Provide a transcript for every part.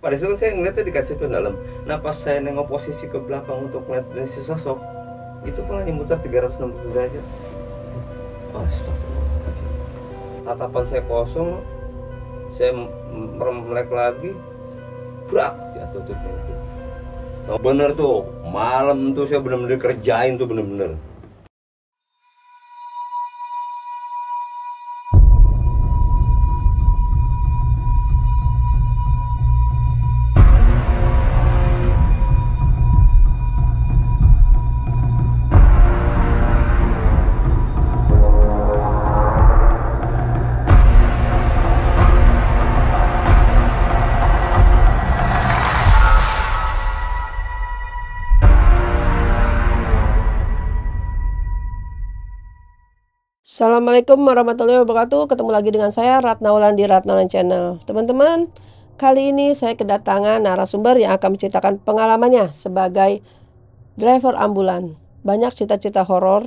Pada saat itu kan saya ngeliatnya di kaca spion dalam. Nah pas saya nengok posisi ke belakang untuk ngeliat si sosok, itu palanya muter 360 derajat. Astagfirullahaladzim. Tatapan saya kosong, saya melek lagi, brak, jatuh tuh pintu. Nah, bener tuh, malam tuh saya bener-bener kerjain tuh bener-bener. Assalamualaikum warahmatullahi wabarakatuh. Ketemu lagi dengan saya Ratna Wulan di Ratna Wulan Channel. Teman-teman, kali ini saya kedatangan narasumber yang akan menceritakan pengalamannya sebagai driver ambulan. Banyak cerita-cerita horor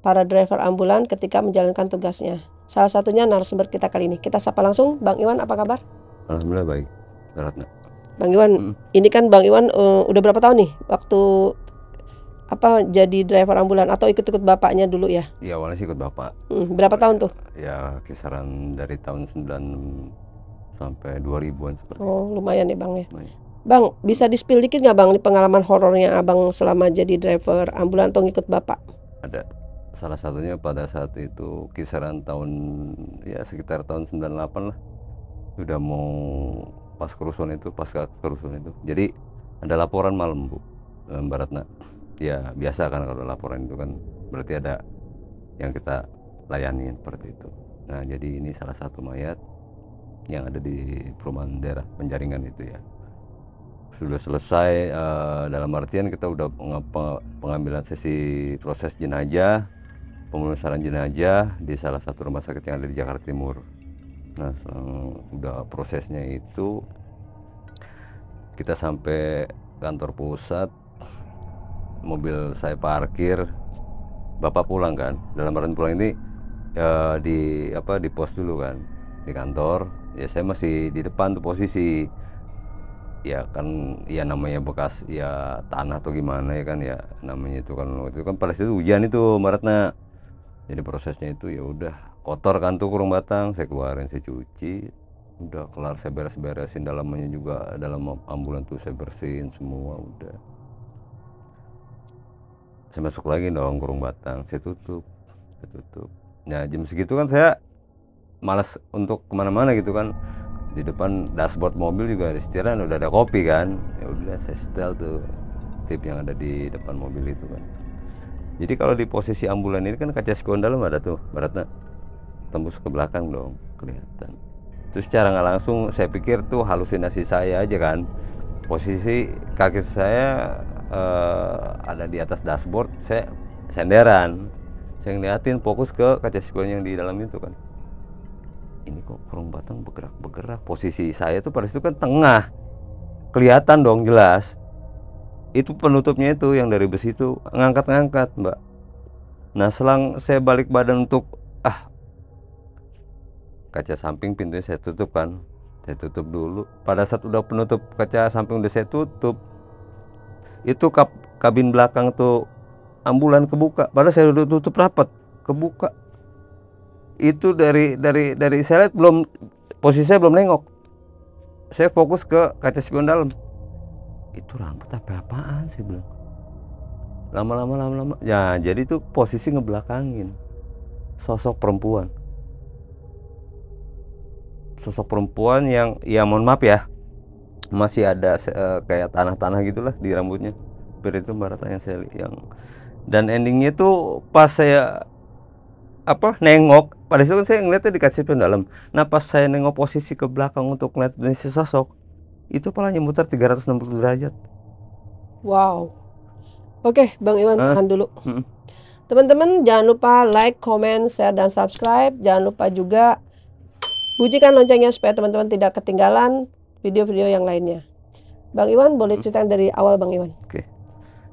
para driver ambulan ketika menjalankan tugasnya. Salah satunya narasumber kita kali ini. Kita sapa langsung, Bang Iwan, apa kabar? Alhamdulillah baik, Ratna. Bang Iwan, ini kan Bang Iwan udah berapa tahun nih waktu jadi driver ambulan atau ikut-ikut bapaknya dulu ya? Iya awalnya sih ikut bapak. Berapa tahun tuh? Ya kisaran dari tahun 9 sampai 2000-an seperti itu. Oh lumayan ya Bang ya. Bang, bisa di-spill dikit nggak Bang pengalaman horornya Abang selama jadi driver ambulan atau ngikut bapak? Ada. Salah satunya pada saat itu kisaran tahun ya sekitar tahun 98 lah. Udah mau pas kerusuhan itu, pasca kerusuhan itu. Jadi ada laporan malam Bu, Mbak Ratna. Ya biasa kan kalau laporan itu kan berarti ada yang kita layani seperti itu. Nah jadi ini salah satu mayat yang ada di perumahan daerah Penjaringan itu ya. Sudah selesai dalam artian kita udah pengambilan sesi proses jenazah, pemulasaran jenazah di salah satu rumah sakit yang ada di Jakarta Timur. Nah udah prosesnya itu kita sampai kantor pusat, mobil saya parkir, bapak pulang kan. Dalam artian pulang ini di pos dulu kan di kantor. Ya saya masih di depan tuh posisi. Ya kan ya namanya bekas ya tanah atau gimana ya kan ya namanya itu kan pada situ hujan itu Maretna. Jadi prosesnya itu ya udah kotor kan tuh kurung batang, saya keluarin, saya cuci, udah kelar saya beresin dalamnya juga, dalam ambulan tuh saya bersihin semua udah. Saya masuk lagi dong kurung batang, saya tutup. Nah jam segitu kan saya malas untuk kemana-mana gitu kan. Di depan dashboard mobil juga di setiran udah ada kopi kan. Ya udah saya setel tuh tip yang ada di depan mobil itu kan. Jadi kalau di posisi ambulan ini kan kaca spion dalam ada tuh baratnya, tembus ke belakang dong kelihatan. Terus secara nggak langsung saya pikir tuh halusinasi saya aja kan. Posisi kaki saya ada di atas dashboard, saya senderan, saya ngeliatin fokus ke kaca spion yang di dalam itu kan. Ini kok kurung batang bergerak. Posisi saya tuh pada situ kan tengah, kelihatan dong jelas. Itu penutupnya itu yang dari besi itu ngangkat Mbak. Nah selang saya balik badan untuk kaca samping pintunya saya tutup kan, saya tutup dulu. Pada saat udah penutup kaca samping udah saya tutup, itu kabin belakang tuh ambulan kebuka. Padahal saya udah tutup rapat, kebuka. Itu dari saya lihat belum, posisi saya belum nengok, saya fokus ke kaca spion dalam. Itu rambut apaan sih bilang. Lama ya jadi itu posisi ngebelakangin sosok perempuan yang ya mohon maaf ya masih ada kayak tanah gitulah di rambutnya. Itu barat yang saya yang, dan endingnya tuh pas saya nengok, pada saat itu saya ngeliatnya di kaca spion dalam. Nah pas saya nengok posisi ke belakang untuk ngeliat si sosok, itu palanya muter 360 derajat. Wow. Oke Bang Iwan tahan dulu. Teman-teman jangan lupa like, comment, share, dan subscribe. Jangan lupa juga bunyikan loncengnya supaya teman-teman tidak ketinggalan video-video yang lainnya. Bang Iwan boleh cerita dari awal Bang Iwan. Oke.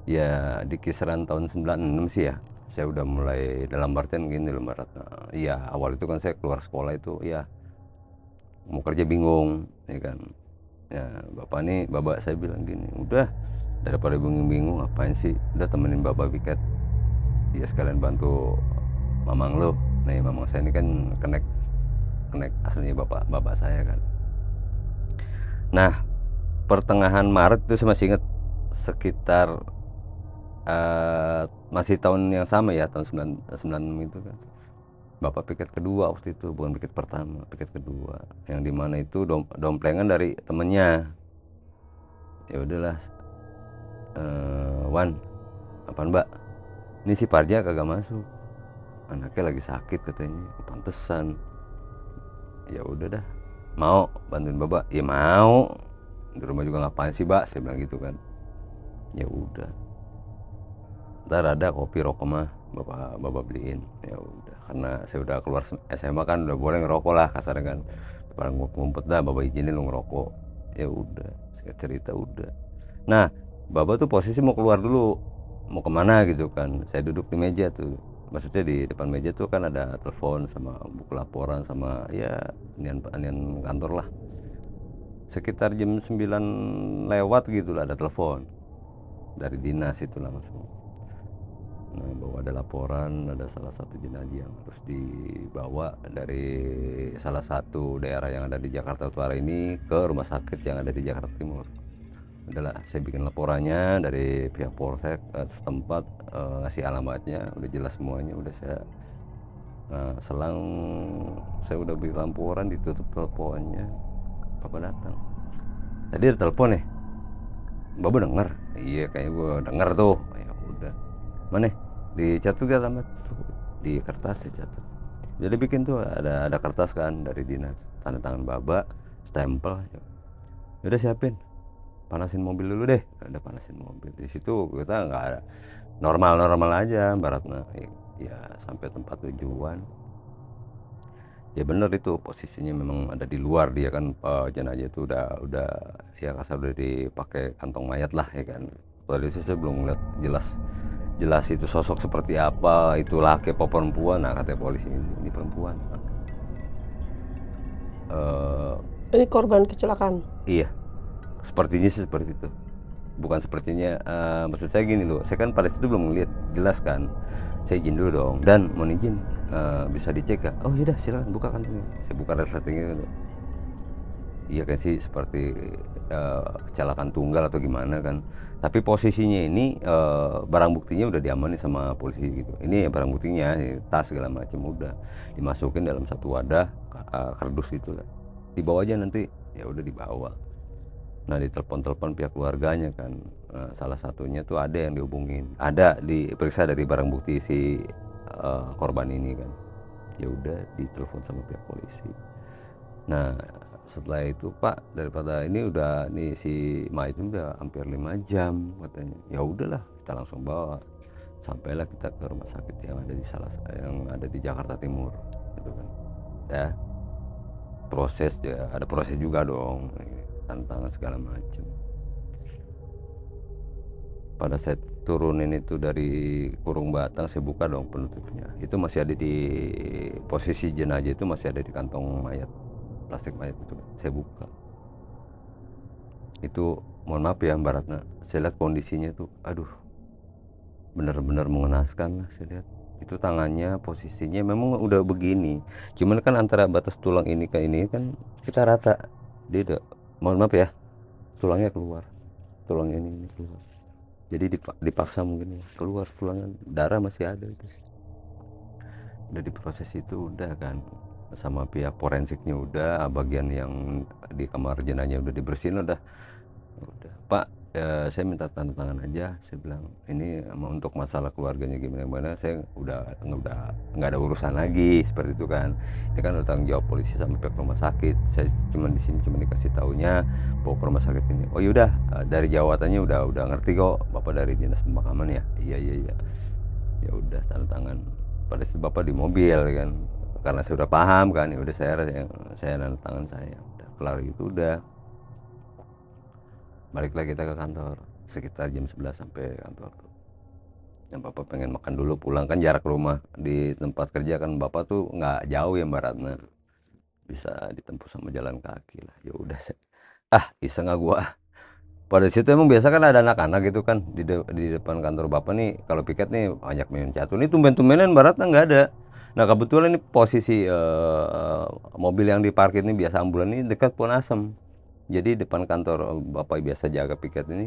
Ya di kisaran tahun 96 sih ya, saya udah mulai dalam artian gini loh Mbak Ratna. Iya awal itu kan saya keluar sekolah itu ya mau kerja bingung ya kan. Ya bapak saya bilang gini, udah daripada bingung-bingung ngapain sih, udah temenin bapak piket, ya sekalian bantu mamang lo. Nih mamang saya ini kan kenek aslinya bapak saya kan. Nah pertengahan Maret itu saya masih ingat, sekitar masih tahun yang sama ya, tahun 96 itu kan. Bapak piket kedua waktu itu, bukan piket pertama, piket kedua, yang dimana itu domplengan dari temennya. Ya udahlah, Wan, apaan mbak, ini si Parja kagak masuk, anaknya lagi sakit katanya. Pantesan. Ya udah dah, mau bantuin bapak? Ya mau, di rumah juga ngapain sih mbak, saya bilang gitu kan. Ya udah, ntar ada kopi rokok mah bapak beliin. Ya udah, karena saya udah keluar SMA kan, udah boleh ngerokok lah kasarnya kan. Barang ngumpet dah, bapak izinin lu ngerokok. Ya udah, saya cerita udah. Nah bapak tuh posisi mau keluar dulu, mau kemana gitu kan. Saya duduk di meja tuh, maksudnya di depan meja tuh kan ada telepon sama buku laporan sama ya anian kantor lah. Sekitar jam 9 lewat gitu lah ada telepon dari dinas itu langsung. Nah, bahwa ada laporan ada salah satu jenazah yang harus dibawa dari salah satu daerah yang ada di Jakarta Utara ini ke rumah sakit yang ada di Jakarta Timur. Udahlah, saya bikin laporannya dari pihak polsek setempat, ngasih alamatnya, udah jelas semuanya, udah saya selang saya udah bikin laporan, ditutup teleponnya, bapak datang. Tadi ada telepon nih, bapak denger? Iya kayaknya gue denger tuh. Ya udah, mana dicatat gak alamat tuh, di kertas saya catat. Jadi bikin tuh ada kertas kan dari dinas, tanda tangan bapak, stempel. Udah siapin, panasin mobil dulu deh. Udah panasin mobil. Di situ kita nggak ada, normal aja baratnya. Ya sampai tempat tujuan. Ya bener itu posisinya memang ada di luar dia kan, jenazah itu udah ya kasar udah dipakai kantong mayat lah ya kan. Tadi saya belum ngeliat jelas itu sosok seperti apa, itu laki apa perempuan. Nah katanya polisi ini perempuan. Ini korban kecelakaan. Iya, sepertinya sih seperti itu. Bukan sepertinya, maksud saya gini loh, saya kan pada situ belum ngeliat jelas kan. Saya izin dulu dong, dan mohon izin, bisa dicek gak? Oh yaudah silakan buka kantongnya. Saya buka resletingnya gitu. Iya kan sih seperti kecelakaan tunggal atau gimana kan. Tapi posisinya ini barang buktinya udah diamanin sama polisi gitu. Ini ya barang buktinya, tas segala macam udah dimasukin dalam satu wadah kardus gitu lah. Dibawa aja nanti. Ya udah dibawa. Nah ditelepon pihak keluarganya kan, salah satunya tuh ada yang dihubungin, ada diperiksa dari barang bukti si korban ini kan. Ya udah ditelepon sama pihak polisi. Nah setelah itu, Pak, daripada ini udah nih si Ma itu udah hampir 5 jam katanya. Ya udahlah kita langsung bawa, sampailah kita ke rumah sakit yang ada di Jakarta Timur gitu kan. Ya ada proses juga dong, tantangan segala macam. Pada saya turunin itu dari kurung batang, saya buka dong penutupnya, itu masih ada di posisi jenazah, itu masih ada di kantong mayat, plastik mayat itu saya buka. Itu mohon maaf ya Mbak Ratna, saya lihat kondisinya tuh aduh benar-benar mengenaskan lah. Saya lihat itu tangannya posisinya memang udah begini, cuman kan antara batas tulang ini ke ini kan kita rata, dia udah, mohon maaf ya, tulangnya keluar, tulang ini keluar, jadi dipaksa mungkin ya, keluar tulangnya, darah masih ada itu. Udah diproses itu udah kan sama pihak forensiknya, udah bagian yang di kamar jenazahnya udah dibersihin, udah Pak, saya minta tanda tangan aja, saya bilang ini untuk masalah keluarganya gimana, saya udah nggak ada urusan lagi seperti itu kan. Ini kan udah tanggung jawab polisi sama pihak rumah sakit, saya cuma di sini cuma dikasih taunya bawa ke rumah sakit ini. Oh yaudah, dari jawabannya udah ngerti kok bapak dari dinas pemakaman ya. Iya ya udah tanda tangan. Pada saat bapak di mobil kan, karena saya udah paham kan, ya udah saya tanda tangan, saya udah kelar itu, udah baliklah kita ke kantor sekitar jam 11 sampai kantor tuh. Yang bapak pengen makan dulu, pulang kan jarak rumah di tempat kerja kan bapak tuh nggak jauh ya Mbak Ratna, bisa ditempuh sama jalan kaki lah. Ya udah iseng gua. Pada situ emang biasa kan ada anak-anak gitu kan di depan kantor bapak nih, kalau piket nih banyak main catur. Ini tumben-tumbenan baratnya nggak ada. Nah kebetulan ini posisi mobil yang diparkir ini biasa ambulan ini dekat pohon asem. Jadi depan kantor bapak biasa jaga piket ini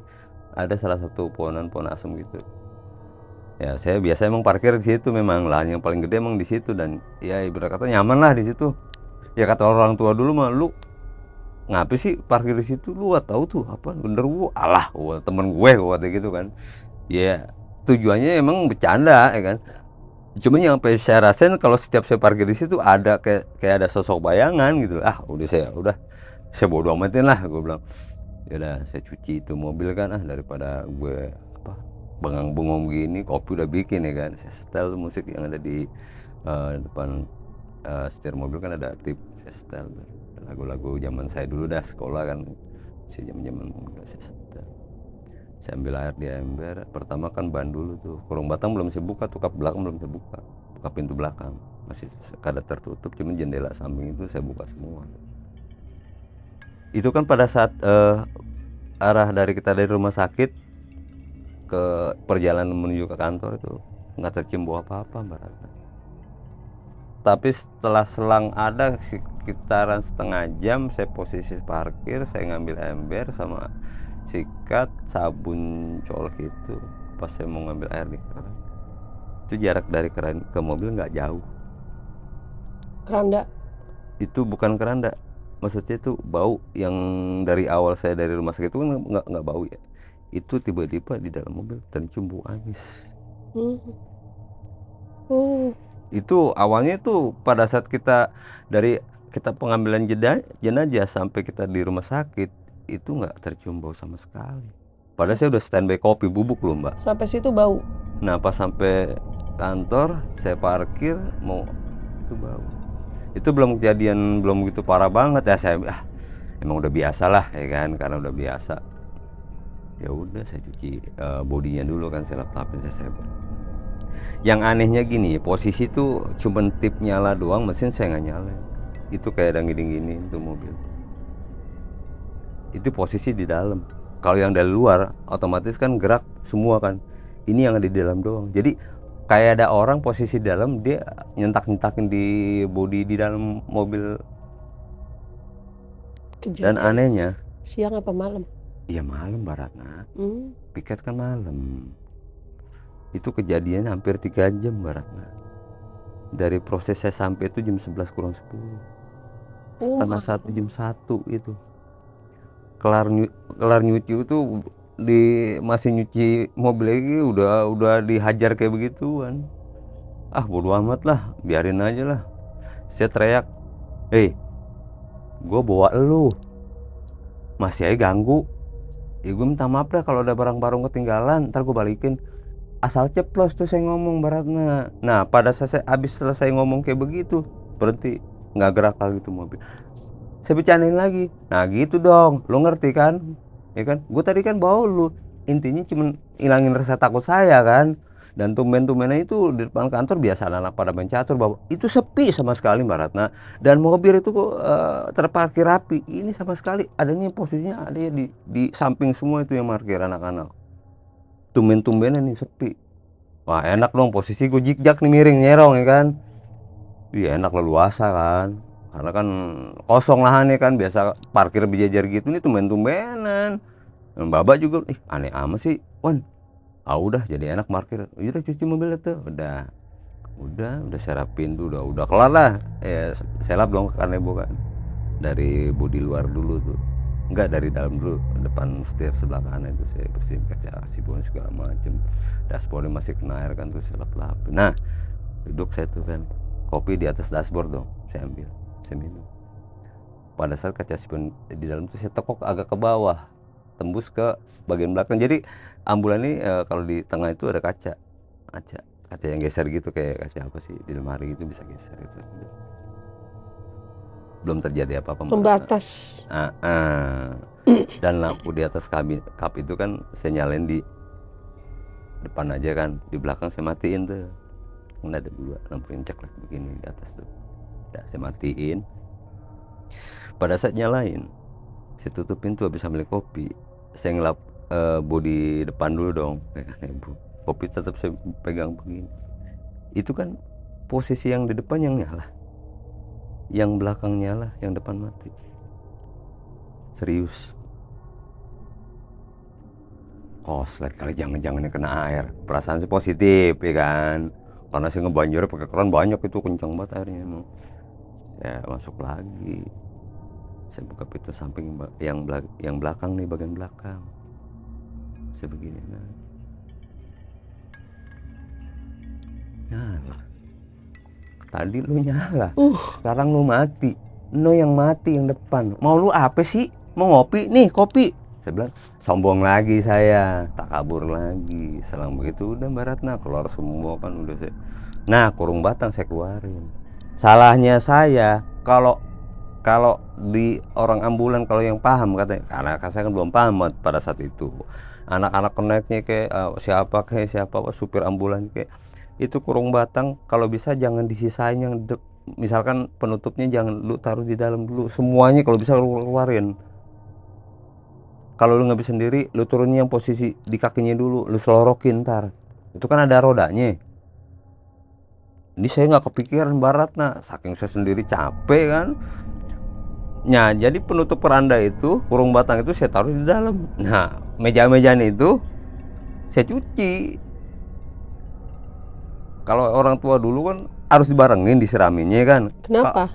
ada salah satu pohon asem gitu. Ya saya biasa emang parkir di situ, memang lahan yang paling gede emang di situ, dan ya ibarat kata nyaman lah di situ. Ya kata orang tua dulu mah, lu ngapain sih parkir di situ, lu gak tahu tuh apa genderuwo, alah temen gue kata gitu kan. Ya tujuannya emang bercanda ya kan. Cuman yang sampai saya rasain kalau setiap saya parkir di situ ada kayak ada sosok bayangan gitu. Saya bodo amatin lah, gue bilang. Ya udah saya cuci itu mobil kan, daripada gue bengang-bengong gini, kopi udah bikin ya kan. Saya setel musik yang ada di depan setir mobil kan, ada tip, saya setel lagu-lagu zaman saya dulu dah sekolah kan, si zaman udah saya setel. Saya ambil air di ember, pertama kan ban dulu tuh, kurung batang belum saya buka tuh, kap belakang belum saya buka, pintu belakang masih kada tertutup, cuman jendela samping itu saya buka semua. Itu kan pada saat arah dari rumah sakit ke perjalanan menuju ke kantor itu nggak tercium bau apa-apa Mbak Ratna. Tapi setelah selang ada sekitaran setengah jam, saya posisi parkir, saya ngambil ember sama sikat, sabun colok itu, pas saya mau ngambil air di keran, itu jarak dari keran ke mobil nggak jauh. Keranda. Itu bukan keranda, maksudnya itu bau yang dari awal saya dari rumah sakit itu kan nggak bau ya, itu tiba-tiba di dalam mobil tercium bau amis. Itu awalnya itu pada saat kita pengambilan jenazah sampai kita di rumah sakit itu nggak tercium bau sama sekali. Padahal saya udah standby kopi bubuk loh Mbak. Sampai situ bau. Nah pas sampai kantor saya parkir mau itu bau. Itu belum kejadian, belum gitu parah banget ya, saya emang udah biasa lah ya kan, karena udah biasa. Ya udah saya cuci bodinya dulu kan, saya lap-lapin, saya Yang anehnya gini, posisi tuh cuman tip nyala doang, mesin saya nggak nyala. Itu kayak ada gini-gini tuh mobil. Itu posisi di dalam. Kalau yang dari luar otomatis kan gerak semua kan. Ini yang ada di dalam doang. Jadi kayak ada orang posisi di dalam, dia nyentak-nyentakin di bodi di dalam mobil. Dan anehnya siang apa malam? Iya malam Mbak Ratna. Piket kan malam. Itu kejadian hampir 3 jam Mbak Ratna. Dari proses saya sampai itu jam 11 kurang 10, setengah 1, jam 1 itu kelar nyuci itu, masih nyuci mobil lagi udah dihajar kayak begituan. Bodo amat lah, biarin aja lah. Saya teriak, gue bawa lu masih aja ganggu ya, gue minta maaf lah kalau ada barang-barang ketinggalan, ntar gue balikin. Asal ceplos tuh saya ngomong Baratna. Nah pada saat habis selesai ngomong kayak begitu, berhenti, nggak gerak lagi tuh mobil. Saya bercandain lagi, nah gitu dong, lo ngerti kan? Ya kan, gue tadi kan bawa lu, intinya cuma hilangin rasa takut saya kan. Dan tumben-tumbennya itu di depan kantor biasa anak-anak pada main catur, bahwa itu sepi sama sekali Baratna. Dan mobil itu terparkir rapi. Ini sama sekali adanya posisinya ada di samping semua itu yang parkir anak-anak. Tumben-tumbennya nih sepi. Wah enak dong, posisi gue jikjak nih, miring nyerong ya kan. Iya enak, leluasa kan, karena kan kosong lahannya kan, biasa parkir berjajar gitu, nih tumben-tumbenan. Babak juga aneh amat sih Wan. Udah jadi enak parkir, udah cuci mobil itu udah saya rapin tuh, udah kelar lah ya. Saya lap dong ke kanebo kan, dari bodi luar dulu tuh, enggak dari dalam dulu, depan setir sebelah kanan itu saya bersihin kaca sibon segala macem, dashboardnya masih kena air kan, tuh saya lap. Nah duduk saya tuh kan, kopi di atas dashboard dong, saya ambil, saya minum. Pada saat kaca sibon di dalam tuh saya tekok agak ke bawah, tembus ke bagian belakang. Jadi ambulan ini kalau di tengah itu ada kaca yang geser gitu, kayak kaca apa sih di lemari itu bisa geser gitu. Belum terjadi apa-apa, pembatas. Dan lampu di atas kap itu kan saya nyalain di depan aja kan, di belakang saya matiin tuh. Ada 2 lampu yang ceklek begini di atas tuh, ya saya matiin. Pada saat nyalain Saya tutup pintu habis ambil kopi, saya ngelap bodi depan dulu dong, ya kan ibu. Kopi tetap saya pegang begini. Itu kan posisi yang di depan yang nyala, yang belakang nyala, yang depan mati. Serius. Koslet kali, jangan-jangan kena air. Perasaan sih positif ya kan, karena saya ngebanjir pakai keran banyak, itu kencang banget airnya emang. Saya masuk lagi, saya buka pintu samping yang belakang nih, bagian belakang. Saya begini, nyala. Tadi lu nyala, sekarang lu mati. No yang mati yang depan. Mau lu apa sih? Mau ngopi? Nih kopi. Saya bilang, sombong lagi saya, tak kabur lagi. Selang begitu udah Mbak Ratna keluar semua kan udah saya. Nah, kurung batang saya keluarin. Salahnya saya kalau kalau di orang ambulan, kalau yang paham katanya, karena saya kan belum paham pada saat itu. Anak-anak keneknya kayak siapa supir ambulan kayak itu kurung batang kalau bisa jangan disisain yang misalkan penutupnya jangan lu taruh di dalam dulu semuanya, kalau bisa lu keluarin. Kalau lu nggak bisa sendiri, lu turunin yang posisi di kakinya dulu, lu selorokin ntar. Itu kan ada rodanya. Ini saya nggak kepikiran barat, nah saking saya sendiri capek kan. Nah, jadi penutup keranda itu, kurung batang itu saya taruh di dalam. Nah, meja-mejanya itu saya cuci. Kalau orang tua dulu kan harus dibarengin disiraminnya kan. Kenapa?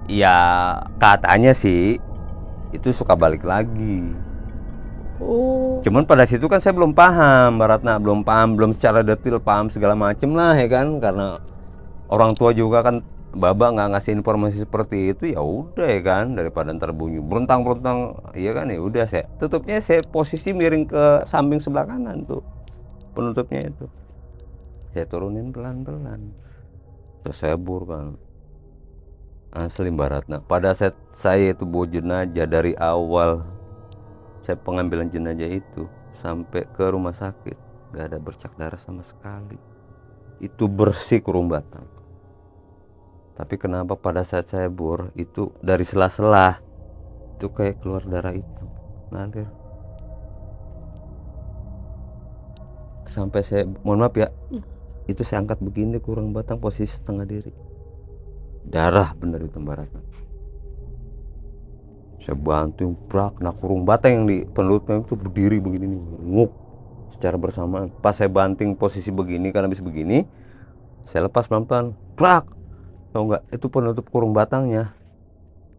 Ya katanya sih itu suka balik lagi. Cuman pada situ kan saya belum paham, Baratna belum paham, belum secara detail paham segala macem lah ya kan, karena orang tua juga kan baba nggak ngasih informasi seperti itu, ya udah ya kan, daripada ntar bunyi beruntang iya kan, ya udah saya tutupnya, saya posisi miring ke samping sebelah kanan tuh penutupnya itu, saya turunin pelan-pelan, terus saya bur kan. Asli Baratna, pada saat saya itu bawa jenazah dari awal saya pengambilan jenazah itu sampai ke rumah sakit gak ada bercak darah sama sekali, itu bersih kurung batang. Tapi kenapa pada saat saya bor itu dari sela-sela itu kayak keluar darah itu ngalir, sampai saya mohon maaf ya, itu saya angkat begini kurung batang posisi setengah diri, darah bener itu Baratna. Saya bantu brak, nah kurung batang yang di penutupnya itu berdiri begini nih, nguk secara bersamaan. Pas saya banting posisi begini, karena habis begini saya lepas pelan-pelan, brak, tau nggak itu penutup kurung batangnya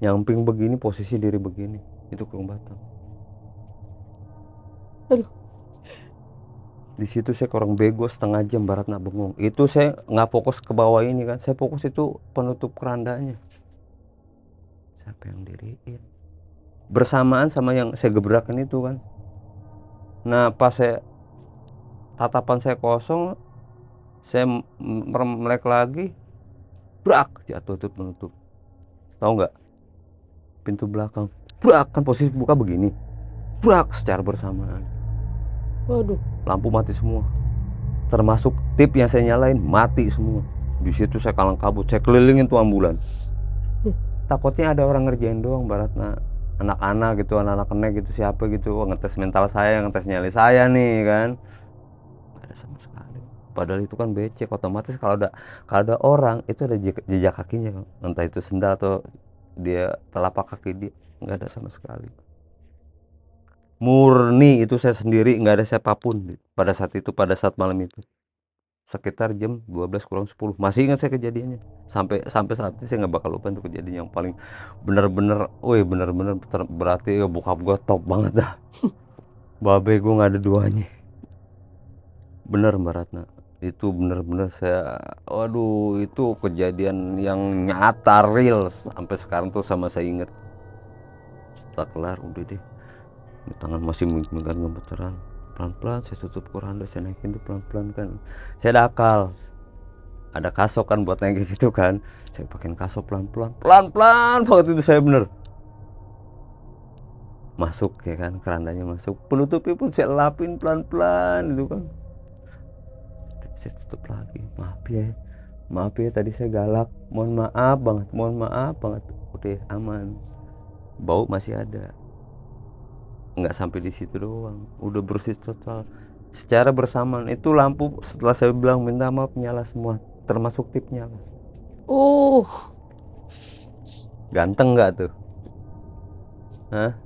nyamping begini, posisi diri begini, itu kurung batang. Aduh. Di situ saya kurang bego setengah jam Baratna bengong. Itu saya nggak fokus ke bawah ini kan, saya fokus itu penutup kerandanya. Siapa yang diriin? Bersamaan sama yang saya gebrakan itu kan. Nah pas tatapan saya kosong, saya melek lagi, brak, jatuh itu penutup. Tahu nggak? Pintu belakang, brak, kan posisi buka begini, brak secara bersamaan. Waduh. Lampu mati semua, termasuk tip yang saya nyalain mati semua. Di situ saya kalang kabut, saya kelilingin tuh ambulan. Takutnya ada orang ngerjain doang Baratna, anak-anak gitu, anak-anak kenek gitu, siapa gitu ngetes mental saya, ngetes nyali saya nih kan. Gak ada sama sekali. Padahal itu kan becek, otomatis kalau ada orang itu ada jejak kakinya, entah itu sendal atau dia telapak kaki dia, nggak ada sama sekali. Murni itu saya sendiri, nggak ada siapapun pada saat itu, pada saat malam itu. Sekitar jam 12 kurang 10, masih ingat saya kejadiannya, sampai saat ini saya nggak bakal lupa itu kejadian yang paling bener-bener, bener-bener berarti ya bokap gue top banget dah. Babe gue nggak ada duanya, bener Mbak Ratna, itu bener-bener saya, waduh itu kejadian yang nyata real sampai sekarang tuh sama saya inget. Setelah kelar udah deh, di tangan masih megang gemeteran, pelan-pelan saya tutup kuranda, saya naikin tuh pelan-pelan kan, saya dakal ada kasok kan buat naik gitu kan, saya pakein kasok pelan-pelan banget itu, saya bener masuk ya kan, kerandanya masuk, penutupnya pun saya lapin pelan-pelan itu kan. Saya tutup lagi, maaf ya tadi saya galak, mohon maaf banget, udah aman, bau masih ada, nggak sampai di situ doang, udah bersih total. Secara bersamaan itu lampu setelah saya bilang minta maaf nyala semua, termasuk tip nyala. Ganteng nggak tuh? Hah?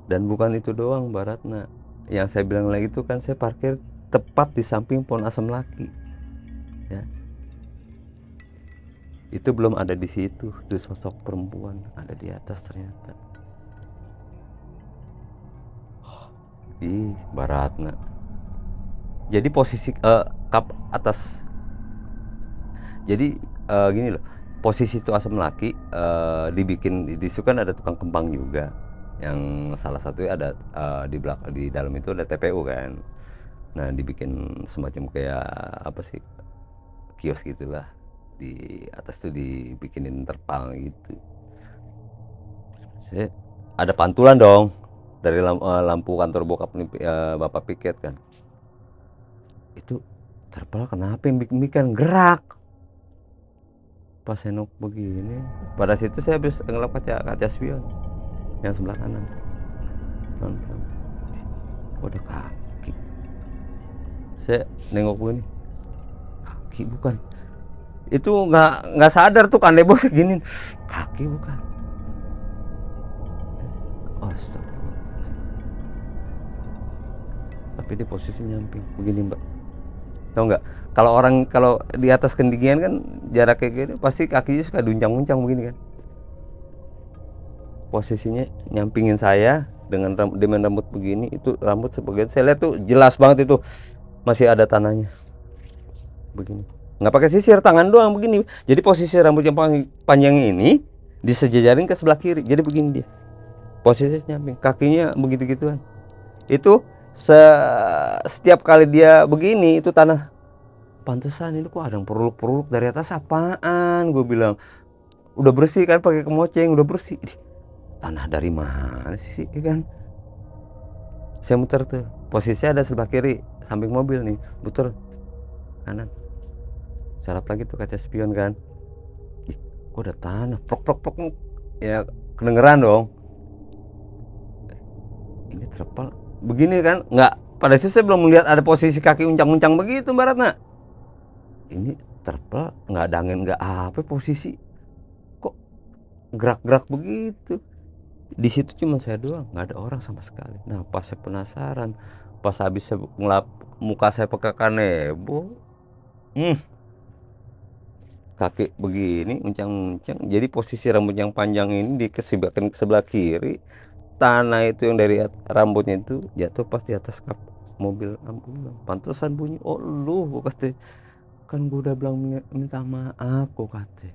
Dan bukan itu doang Mbak Ratna. Yang saya bilang lagi itu kan saya parkir tepat di samping pohon asam laki. Ya. Itu belum ada di situ, tuh sosok perempuan ada di atas ternyata. Ih, Mbak Ratna. Jadi posisi kap atas. Jadi gini loh, posisi itu asam laki dibikin di situ kan ada tukang kembang juga. Yang salah satu ada di belakang, di dalam itu ada TPU kan. Nah, dibikin semacam kayak apa sih, kios gitulah, di atas tuh dibikinin terpal gitu. Saya ada pantulan dong dari lampu kantor bokap nih, bapak piket kan. Itu terpal kenapa yang bikin gerak? Pas senok begini, pada situ saya habis ngelap kaca spion yang sebelah kanan. Pelan-pelan. Oh, ada kaki. Saya nengok begini, kaki bukan. Itu nggak sadar tuh kan bos segini, kaki bukan. Astaga. Tapi di posisi nyamping begini Mbak. Tahu nggak? Kalau di atas ketinggian kan jarak kayak gini pasti kakinya suka duncang-uncang begini kan. Posisinya nyampingin saya dengan rambut begini, itu rambut sebagian saya lihat tuh jelas banget itu masih ada tanahnya. Begini. Nggak pakai sisir, tangan doang begini. Jadi posisi rambut yang panjang ini disejajarin ke sebelah kiri. Jadi begini dia. Posisinya nyamping, kakinya begitu-gituan. Itu setiap kali dia begini itu tanah. Pantesan ini kok ada yang peruluk-peruluk dari atas, apaan? Gue bilang udah bersih kan pakai kemoceng, udah bersih. Tanah dari mana sih kan? Saya muter tuh, posisinya ada sebelah kiri samping mobil nih, muter kanan. Sarap lagi tuh kaca spion kan. Ih, kok ada tanah, prok. Ya kedengeran dong. Ini terpal begini kan? Nggak, pada saat saya belum melihat ada posisi kaki uncang-uncang begitu Mbak Ratna. Ini terpal nggak ada angin, nggak apa, posisi kok gerak-gerak begitu. Di situ cuma saya doang, nggak ada orang sama sekali. Nah, pas saya penasaran, pas habis saya ngelap muka saya pakai kanebo, kaki begini uncang-uncang. Jadi posisi rambut yang panjang ini dikesibakan ke sebelah kiri, tanah itu yang dari rambutnya itu jatuh pas di atas kap mobil ambulan. Pantesan bunyi, oh lu, gue kata, kan gue udah bilang minta maaf, gue kata.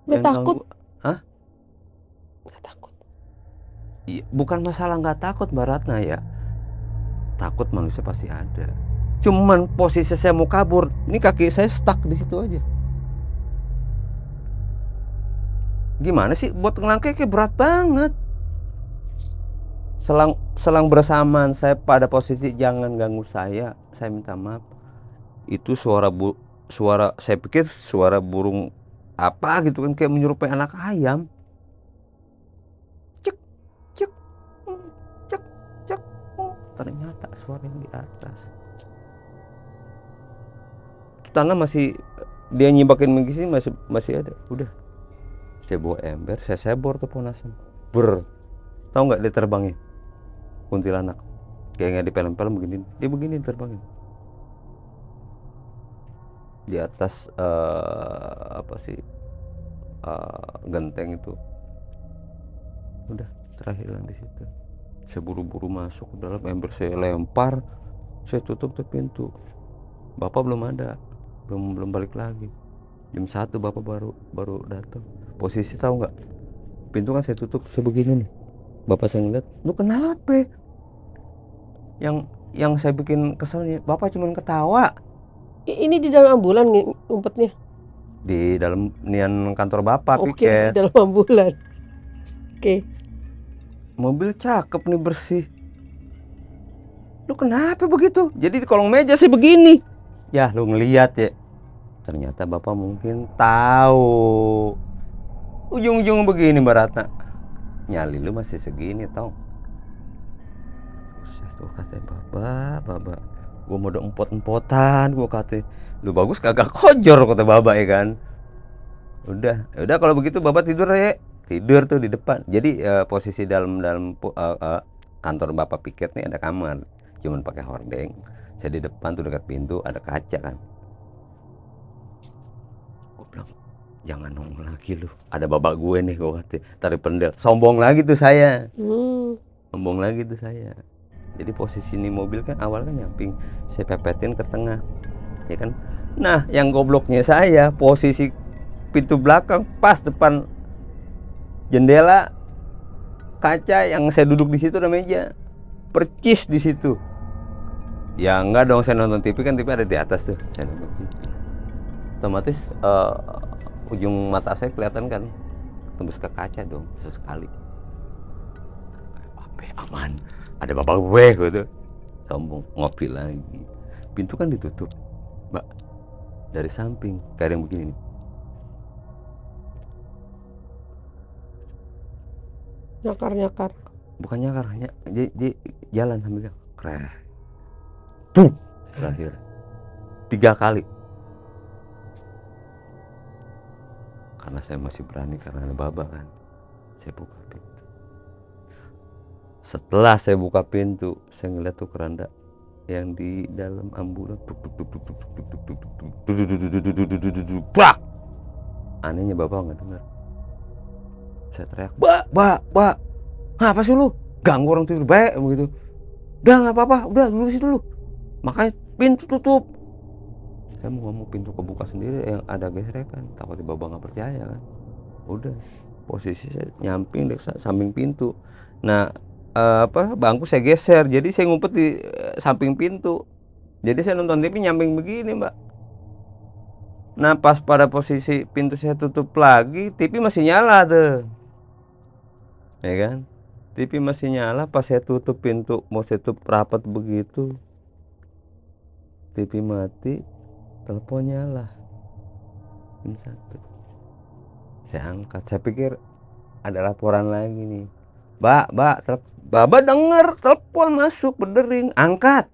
Nggak takut? Hah? Nggak takut. Iya, bukan masalah nggak takut Mbak Ratna ya. Takut manusia pasti ada. Cuman posisi saya mau kabur, ini kaki saya stuck di situ aja. Gimana sih buat ngelangkah kayak berat banget. Selang bersamaan saya pada posisi jangan ganggu saya minta maaf. Itu suara saya pikir suara burung apa gitu kan, kayak menyerupai anak ayam. Cek cek cek cek. Ternyata suara yang di atas. Tanah masih dia nyibakin begini, masih ada. Udah, saya bawa ember, saya sebor tuh pohon asam. Tahu nggak dia terbangin? Kuntilanak kayak nggak di film-film begini, dia begini terbangin di atas apa sih, genteng itu. Udah terakhir hilang di situ. Saya buru-buru masuk ke dalam, ember saya lempar, saya tutup tuh pintu. Bapak belum ada, belum balik lagi. Jam 1 bapak baru datang. Posisi tahu nggak, pintu kan saya tutup, saya begini nih. Bapak saya ngeliat, lu kenapa? Yang saya bikin keselnya, bapak cuma ketawa. Ini di dalam ambulan ngumpetnya? Di dalam nian kantor bapak Di piket. dalam ambulan. Oke. Mobil cakep nih, bersih. Lu kenapa begitu? Jadi di kolong meja sih begini. Ya lu ngeliat ya. Ternyata bapak mungkin tahu. Ujung-ujung begini Mbak Ratna. Nyali lu masih segini tau. Gue katanya, baba, gue mau udah empot-empotan, gue katanya, lu bagus kagak kojor, kata baba ya kan. Udah kalau begitu baba tidur ya, tidur tuh di depan. Jadi posisi dalam kantor bapak piket nih ada kamar, cuman pakai hordeng. Saya di depan tuh dekat pintu ada kaca kan. Gue bilang, jangan nongol lagi lu, ada bapak gue nih, gue katanya, tarik pendel. Sombong lagi tuh saya. Jadi posisi ini mobil kan awalnya nyamping, saya pepetin ke tengah, ya kan. Nah, yang gobloknya saya posisi pintu belakang pas depan jendela kaca yang saya duduk di situ ada meja, percis di situ. Ya enggak dong, saya nonton TV kan, TV ada di atas tuh, saya nonton TV. Otomatis ujung mata saya kelihatan kan, tembus ke kaca dong sesekali. Aman, ada bapak gue gitu. Sombong, ngopi lagi. Pintu kan ditutup, Mbak, dari samping kayak yang begini nih. Nyakar. Bukan nyakar, jadi jalan sambil kreh. Tuh, terakhir 3 kali. Karena saya masih berani karena ada baba kan. Saya buka pintu. Setelah saya buka pintu, saya ngeliat tuh keranda yang di dalam ambulan. Brak! Anehnya bapak nggak dengar. Saya teriak, Mbak, apa sih lu? Ganggu orang tidur baik begitu. Udah nggak apa-apa, udah dulu sih dulu. Makanya pintu tutup. Saya mau ngomong pintu kebuka sendiri yang ada gesekan, takutnya bapak nggak percaya kan. Udah, posisi saya nyamping di samping pintu. Nah, bangku saya geser, jadi saya ngumpet di samping pintu. Jadi saya nonton TV nyamping begini, Mbak. Nah, pas pada posisi pintu saya tutup lagi, TV masih nyala tuh, ya kan. TV masih nyala. Pas saya tutup pintu, mau saya tutup rapat begitu, TV mati, telepon nyala. Jam 1. Saya angkat, saya pikir ada laporan lagi nih. Mbak, Baba denger telepon masuk berdering, angkat.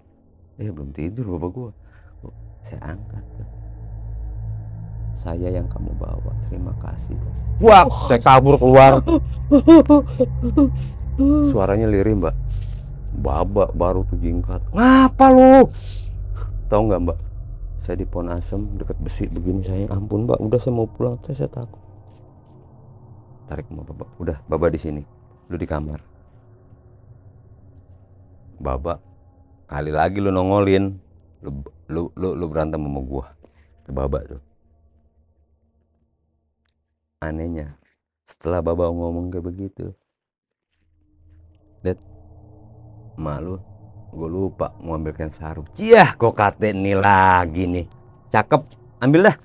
Belum tidur bapak gua. Saya angkat. Saya yang kamu bawa, terima kasih. Wah, saya kabur keluar. Suaranya lirih, Mbak. Baba baru tuh jingkat. Ngapa lu? Tahu nggak, Mbak? Saya di pohon asem dekat besi begini, saya ampun, Mbak, udah saya mau pulang, saya takut. Tarik sama Baba. Udah, Baba di sini. Lu di kamar. Baba, kali lagi lu nongolin, lu berantem sama gua. Baba tuh. Anehnya, setelah Baba ngomong kayak begitu, Dad, malu, gue lupa mau ambilkan sarung. Ciyah, kok kate nih lagi nih, cakep, ambil dah.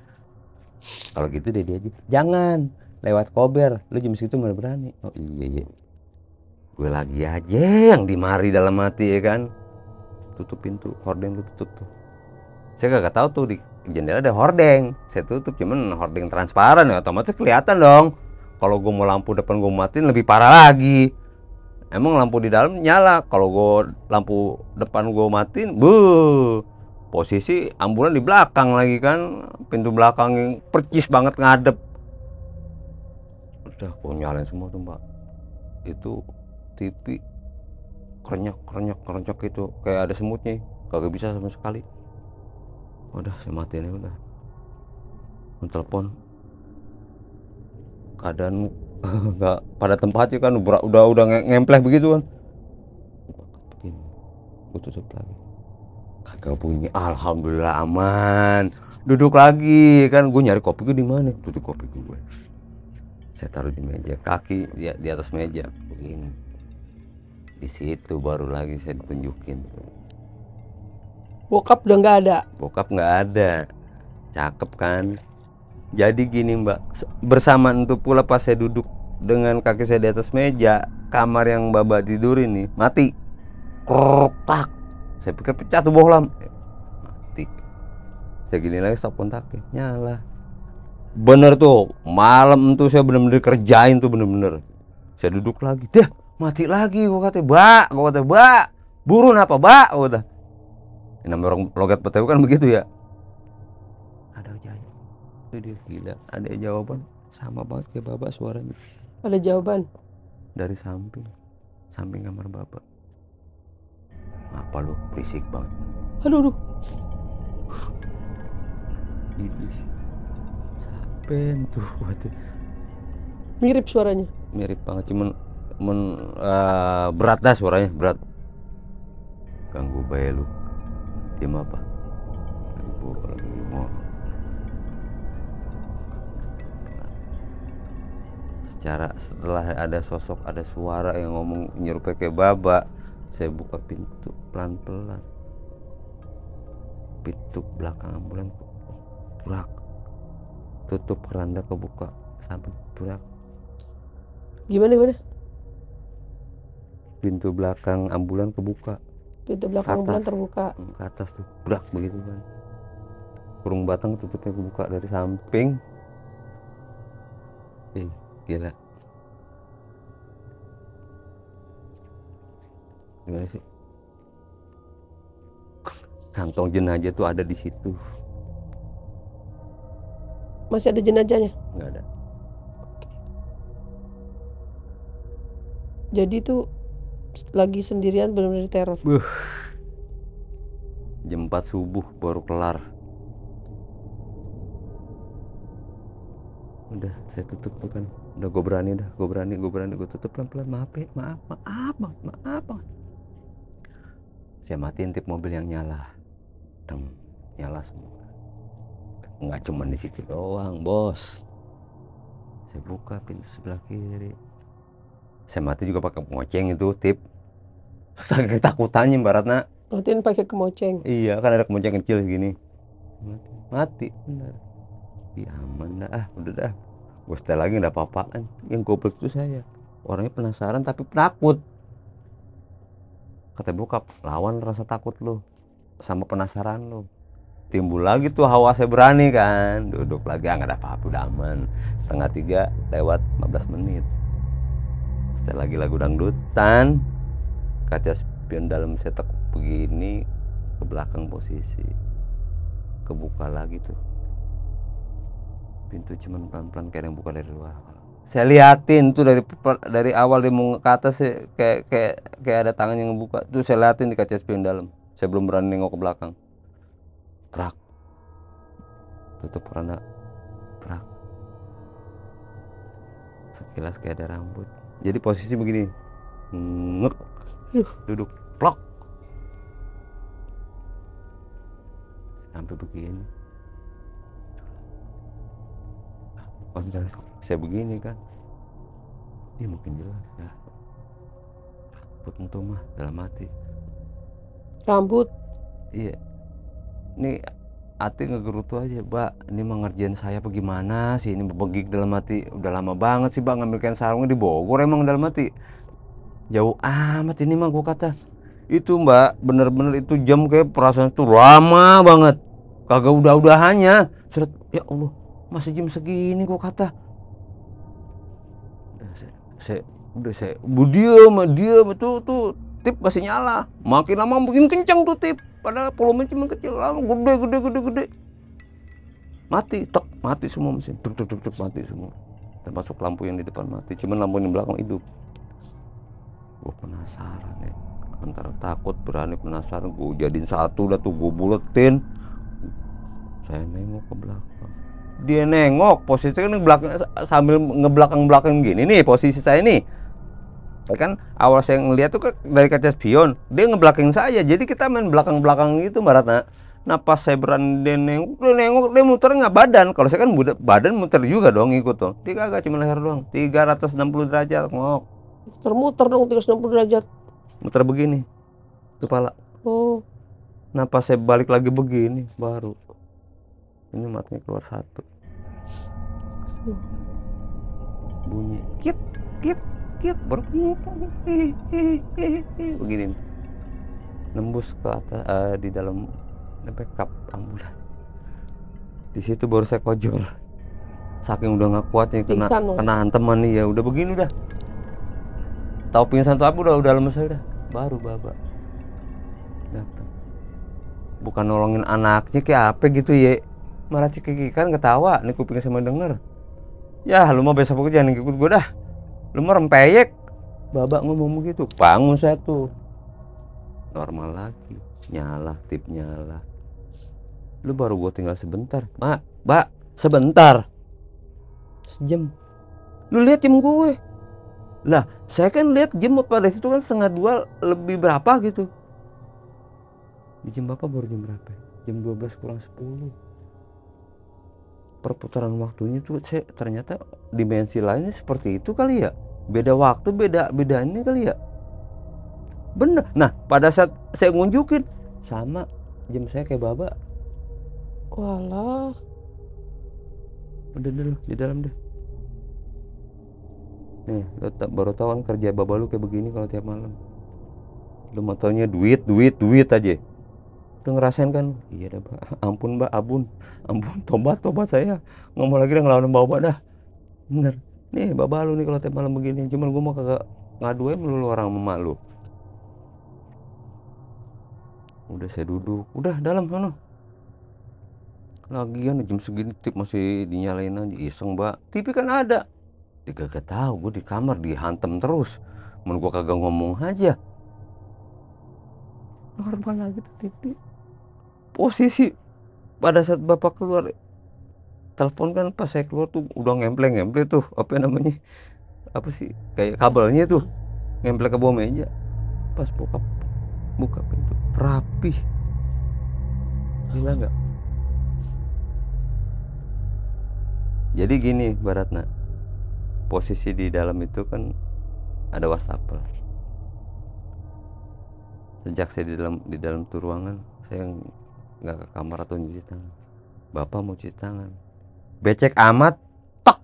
Kalau gitu dia aja, jangan lewat kober, lu jam segitu mana berani. Oh iya, gue lagi aja yang dimari dalam hati ya kan. Tutup pintu, hordeng lu tutup tuh. Saya kagak tahu tuh di jendela ada hordeng. Saya tutup, cuman hordeng transparan ya, otomatis kelihatan dong. Kalau gue mau lampu depan gue matiin lebih parah lagi. Emang lampu di dalam nyala, kalau gue lampu depan gue matiin, posisi ambulan di belakang lagi kan, pintu belakang yang percis banget ngadep. Udah gue nyalain semua tuh, Mbak. Itu TV kerenyok itu kayak ada semutnya, kagak bisa sama sekali. Udah saya matiin udah. Telepon keadaan nggak pada tempatnya kan, udah ngempleh begitu kan. Begini, gue tutup lagi, kagak bunyi. Alhamdulillah aman. Duduk lagi kan, gue nyari kopi gue di mana, tutup kopi gue. Saya taruh di meja, kaki di atas meja begini. Di situ baru lagi saya ditunjukin. Bokap udah nggak ada. Bokap nggak ada, cakep kan. Jadi gini, Mbak, bersamaan itu pula pas saya duduk dengan kaki saya di atas meja, kamar yang Baba tidur ini mati. Krok. Saya pikir pecah tuh bohlam. Mati. Saya gini lagi, stop kontaknya, nyala. Bener tuh, malam tuh saya bener-bener kerjain tuh bener-bener. Saya duduk lagi, dah mati lagi. Gue kata, Mbak, Burun apa, Mbak? Udah. Ini namanya orang logat Betawi kan begitu ya. Ada jawaban. Itu dia gila. Ada jawaban sama banget kayak Bapak suaranya. Ada jawaban Dari samping kamar Bapak. Apa lu berisik banget? aduh Ini sapen tuh mirip suaranya. mirip banget, cuman berat dah suaranya, berat. Ganggu bae lu. Diam apa? Lagi mau. Setelah ada sosok, ada suara yang ngomong nyerupai kayak Baba, saya buka pintu pelan-pelan. Pintu belakang ambulan burak, tutup keranda kebuka sampai burak. Gimana? Pintu belakang ambulan kebuka, Pintu belakang ambulan terbuka. ke atas tuh burak begitu kan. Kurung batang tutupnya kebuka dari samping. Gila. Gimana sih? Kantong jenazah tuh ada di situ. Masih ada jenazahnya? Nggak ada. Jadi tuh lagi sendirian benar-benar teror. Jam 4 subuh baru kelar. Udah saya tutup tuh kan. Udah gue berani gue tutup pelan-pelan. Maaf bang. Saya matiin tip mobil yang nyala. Nyala semua. Nggak cuma di situ doang, bos. Saya buka pintu sebelah kiri. Saya mati juga pakai pengoceng itu tip. Saking takutannya baratna. Matiin pakai kemoceng. Iya, kan ada kemoceng kecil segini. Mati, benar. Aman dah, udah dah. Gue setel lagi nggak apa-apaan. Yang goblok itu saya. Orangnya penasaran tapi takut. Kata bokap, lawan rasa takut lo sama penasaran lo. Timbul lagi tuh hawa saya berani kan. Duduk lagi, nggak ada apa-apa, udah aman. 2:30 lewat 15 menit. Setel lagi lagu dangdutan. Kaca spion dalam saya tekuk begini ke belakang posisi. Kebuka lagi tuh. Pintu cuman pelan-pelan kayak yang buka dari luar. Saya liatin tuh dari awal dia mau ke atas, kayak ada tangan yang ngebuka. Tuh saya liatin di kaca spion dalam. Saya belum berani nengok ke belakang. Prak. Tutup keranda. Prak. Sekilas kayak ada rambut. Jadi posisi begini. Ngek. Duduk. Plok. Sampai begini. Saya begini kan. Ini mungkin jelas ya. Rambut itu mah dalam hati. Rambut. Iya. Ini hati ngegerutu aja, Mbak. Ini mah ngerjain saya apa gimana sih? Ini begig dalam hati. Udah lama banget sih, Mbak, ngambil kain sarungnya di Bogor emang dalam hati. Jauh amat ini mah gua kata. Itu, Mbak, bener-bener itu jam kayak perasaan itu lama banget. Kagak udah-udahannya. Seret, ya Allah, masih jam segini gua kata. Saya diam tuh tip kasih nyala. Makin lama makin kencang tuh tip. Padahal volume cuma kecil, lama gede. Mati semua mesin. Duk mati semua. Termasuk lampu yang di depan mati. Cuman lampu yang di belakang hidup. Gue penasaran ya. Antara takut, berani, penasaran. Gue jadiin satu dah tuh, gue buletin. Saya nengok ke belakang. Dia nengok, posisi kan belakang, sambil ngebelakang gini nih posisi saya nih. Kan awal saya ngeliat tuh kan dari kaca spion, dia ngebelakang saya. Jadi kita main belakang gitu Mbak Ratna. Nah pas saya berani dia nengok, dia muter nggak badan. Kalau saya kan badan muter juga dong, ikut dong. Dia kagak, cuma leher doang. 360 derajat ngok. Termuter dong 360 derajat. Muter begini, kepala. Oh. Nah pas saya balik lagi begini, baru ini matanya keluar satu. Bunyi kip baru begini, nembus ke atas di dalam kap ambulan. Di situ baru saya kojor, saking udah nggak kuatnya kena hanteman nih ya. Udah begini udah, tahu pingsan tuh apa udah lemes saya udah. Baru Baba datang. Bukan nolongin anaknya kayak apa gitu ya, malah cekikikan ketawa nih kupingnya sama denger. Ya lu mau besok jangan ikut gue dah, lu mau rempeyek. Babak ngomong begitu, bangun saya tuh normal lagi, nyala tip nyala. Lu baru gue tinggal sebentar, mbak sebentar, sejam. Lu lihat jam gue lah, saya kan lihat jam pada situ kan 1:30 lebih berapa gitu. Di jam bapak baru jam berapa? Jam 12 kurang 10. Perputaran waktunya tuh saya ternyata dimensi lainnya seperti itu kali ya. Beda waktu, beda ini kali ya. Bener. Nah, pada saat saya ngunjukin sama jam saya kayak baba. Walah. Udah dulu di dalam deh. Nih, lo baru tahu kan kerja baba lu kayak begini kalau tiap malam. Lu mau taunya duit aja. Udah ngerasain kan? Iya dah, Mbak. Ampun, Mbak, ampun, tobat saya. Ngomong lagi dah ngelawan bapak dah. Bener. Nih, bapak lu nih kalau tiap malam begini. Cuman gua mau kagak ngaduin melulu orang sama lu. Udah saya duduk. Udah dalam sana. Lagian jam segini tip masih dinyalain aja. Iseng, Mbak. TV kan ada. Dia kagak tahu, gua di kamar dihantem terus. Mun gua kagak ngomong aja. Normal lagi tuh TV. Posisi pada saat bapak keluar telepon kan, pas saya keluar tuh udah ngemple tuh apa namanya, apa sih kayak kabelnya tuh ngemple ke bawah meja. Pas buka pintu rapih, gila nggak? Jadi gini Baratna, posisi di dalam itu kan ada wastafel. Sejak saya di dalam tuh ruangan, saya nggak ke kamar atau nyuci tangan. Bapak mau cuci tangan, becek amat, tok.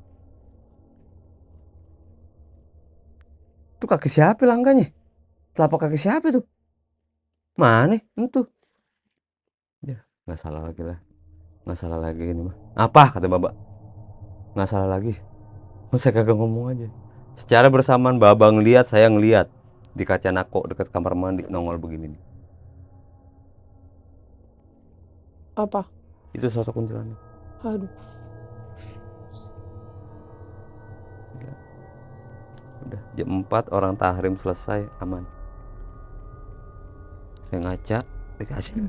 Tuh kaki siapa langkahnya? Telapak kaki siapa tuh? Mana? Itu. Ya, nggak salah lagi lah. Nggak salah lagi ini mah. Apa kata bapak? Nggak salah lagi. Saya kagak ngomong aja. Secara bersamaan bapak ngelihat, saya ngelihat di kaca nako dekat kamar mandi nongol begini nih. Apa? Itu sosok kuntilanak. Aduh. Udah jam 4 orang tahrim selesai, aman. Saya ngaca dikasih.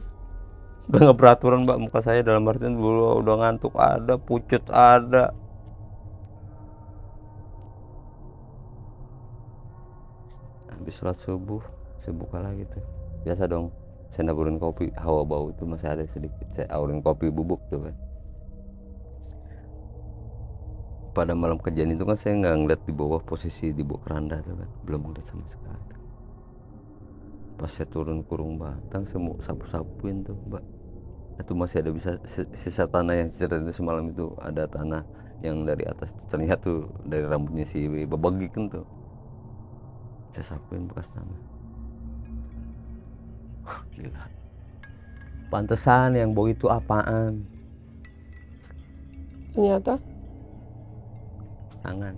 Udah nggak beraturan mbak muka saya, dalam artian dulu udah ngantuk ada, pucet ada. Habis sholat subuh saya buka lagi tuh, biasa dong saya naburin kopi, hawa bau itu masih ada sedikit, saya aurin kopi bubuk tuh kan. Pada malam kejadian itu kan saya nggak ngeliat di bawah, posisi di bawah keranda tuh kan, belum ngeliat sama sekali. Pas saya turun kurung batang, saya mau sapu-sapuin tuh mbak, itu masih ada bisa sisa tanah yang ceritanya semalam itu, ada tanah yang dari atas ternyata tuh dari rambutnya si babagikan tuh, saya sapuin bekas tanah. Gila, pantesan yang bau itu apaan? Ternyata Tangan,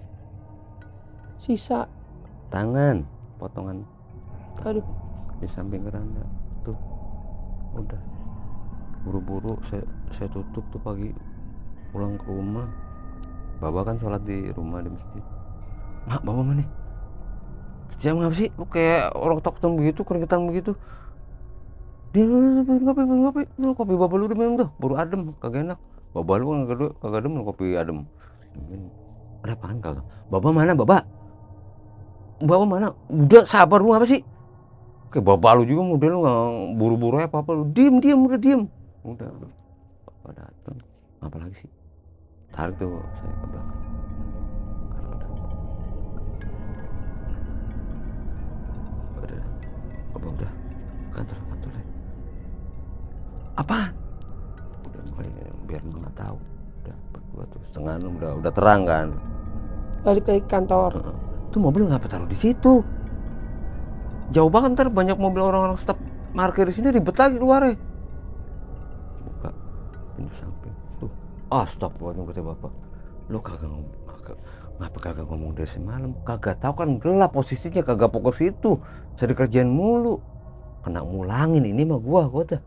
sisa. tangan, potongan. Aduh. Di samping keranda tuh. Udah buru-buru saya tutup tuh pagi pulang ke rumah. Baba kan sholat di rumah di masjid. Mak, Baba mana? Jam ngapa sih? Lu kayak orang takutan begitu, keringetan begitu. Dia ngopi, lu kopi Baba lu udah minum tuh, baru adem, kagak enak. Baba lu kagak adem, kopi adem. Ada apaan kagak? Baba mana, Baba? Baba mana? Udah sabar lu, apa sih? Kayak bapak lu juga model lu nggak buru-buru apa lu, diem udah diem. Udah bapak datang, apa lagi sih? Tarik tuh saya ke belakang. Udah kantor deh. Apaan? Udah biar nggak tahu. Udah berdua tuh setengah udah terang kan. Balik lagi ke kantor. Tuh mobil ngapa taruh di situ? Jauh banget, ntar banyak mobil orang-orang stop parkir di sini, ribet lagi keluarnya. Buka pintu samping tuh, astagfirullahaladzim kata bapak, lu ngapa kagak ngomong dari semalam? Kagak tahu kan gelap posisinya, kagak fokus itu, saya dikerjain mulu. kena mulangin ini mah gua tuh.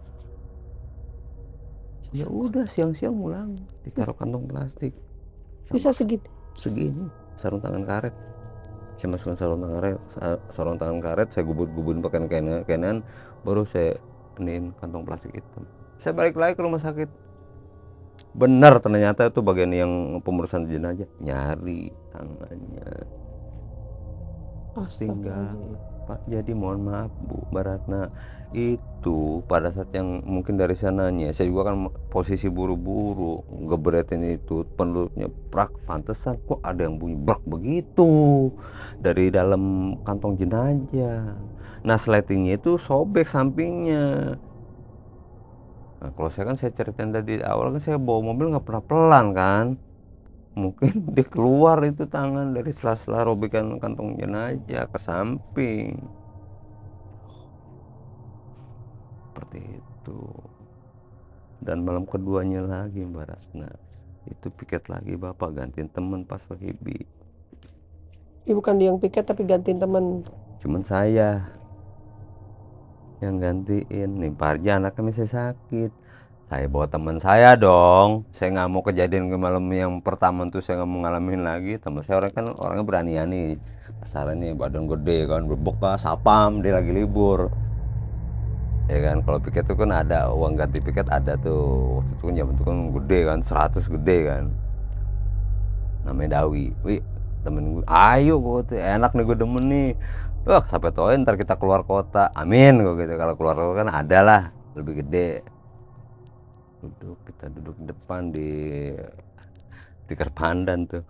Ya udah siang-siang mulang ditaruh kantong plastik Bisa segini. segini sarung tangan karet. Saya masukkan sarung tangan karet, saya gubut-gubut pakai kainan, baru saya iniin kantong plastik itu. Saya balik lagi ke rumah sakit. Benar ternyata itu bagian yang pemeriksaan jenazah, nyari tangannya. Tinggal Pak, jadi mohon maaf Bu Baratna, itu pada saat yang mungkin dari sananya saya juga kan posisi buru-buru ngebretin itu penutupnya prak, pantesan kok ada yang bunyi brak begitu dari dalam kantong jenazah. Nah sletingnya itu sobek sampingnya. Nah kalau saya kan saya ceritain dari awal kan saya bawa mobil nggak pernah pelan kan, mungkin dia keluar itu tangan dari sela-sela robekan kantong jenazah ke samping seperti itu. Dan malam keduanya lagi Mbak Ratna itu piket lagi, bapak gantiin temen pas Wahibi. Bukan dia yang piket tapi gantiin teman. Cuman saya yang gantiin. Nih Pak Arja anaknya masih sakit, saya bawa teman saya dong. Saya nggak mau kejadian ke malam yang pertama tuh saya nggak mau ngalamin lagi. Teman saya orangnya beranian nih, kasarannya badan gede kan, berbuka sapam, dia lagi libur ya kan. Kalau piket tuh kan ada uang ganti piket, ada tuh waktu itu kan zaman itu kan gede kan, 100 gede kan, namanya Dawi. Wih temen gue, ayo gue tuh enak nih, gue demen nih. Wah sampai tau ntar kita keluar kota, amin gue gitu. Kalau keluar kota kan ada lah lebih gede. Kita duduk di depan di tikar pandan tuh.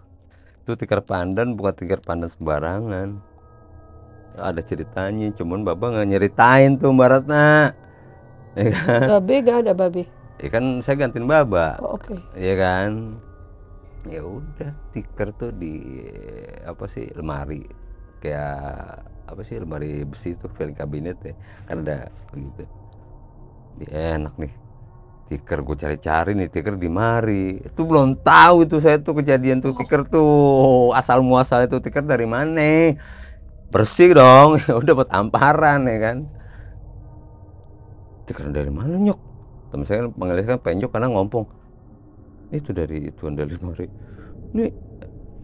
Itu tikar pandan bukan tikar pandan sembarangan, ada ceritanya. Cuman bapak nggak nyeritain tuh Mbak Ratna ya kan. Babe gak ada babe. Ya kan saya gantiin baba. Oh, oke. Ya kan. Ya udah tikar tuh di apa sih, lemari kayak apa sih, lemari besi tuh filing kabinet ya kan, ada begitu. Dia enak nih tikar, gue cari-cari nih tikar di mari. Itu belum tahu itu saya tuh kejadian tuh tikar tuh asal muasal itu tikar dari mana. Bersih dong ya udah buat amparan ya kan. Tikar dari mana nyok? Temen saya panggilnya kan penyok karena ngompong. Itu dari lemari. Ini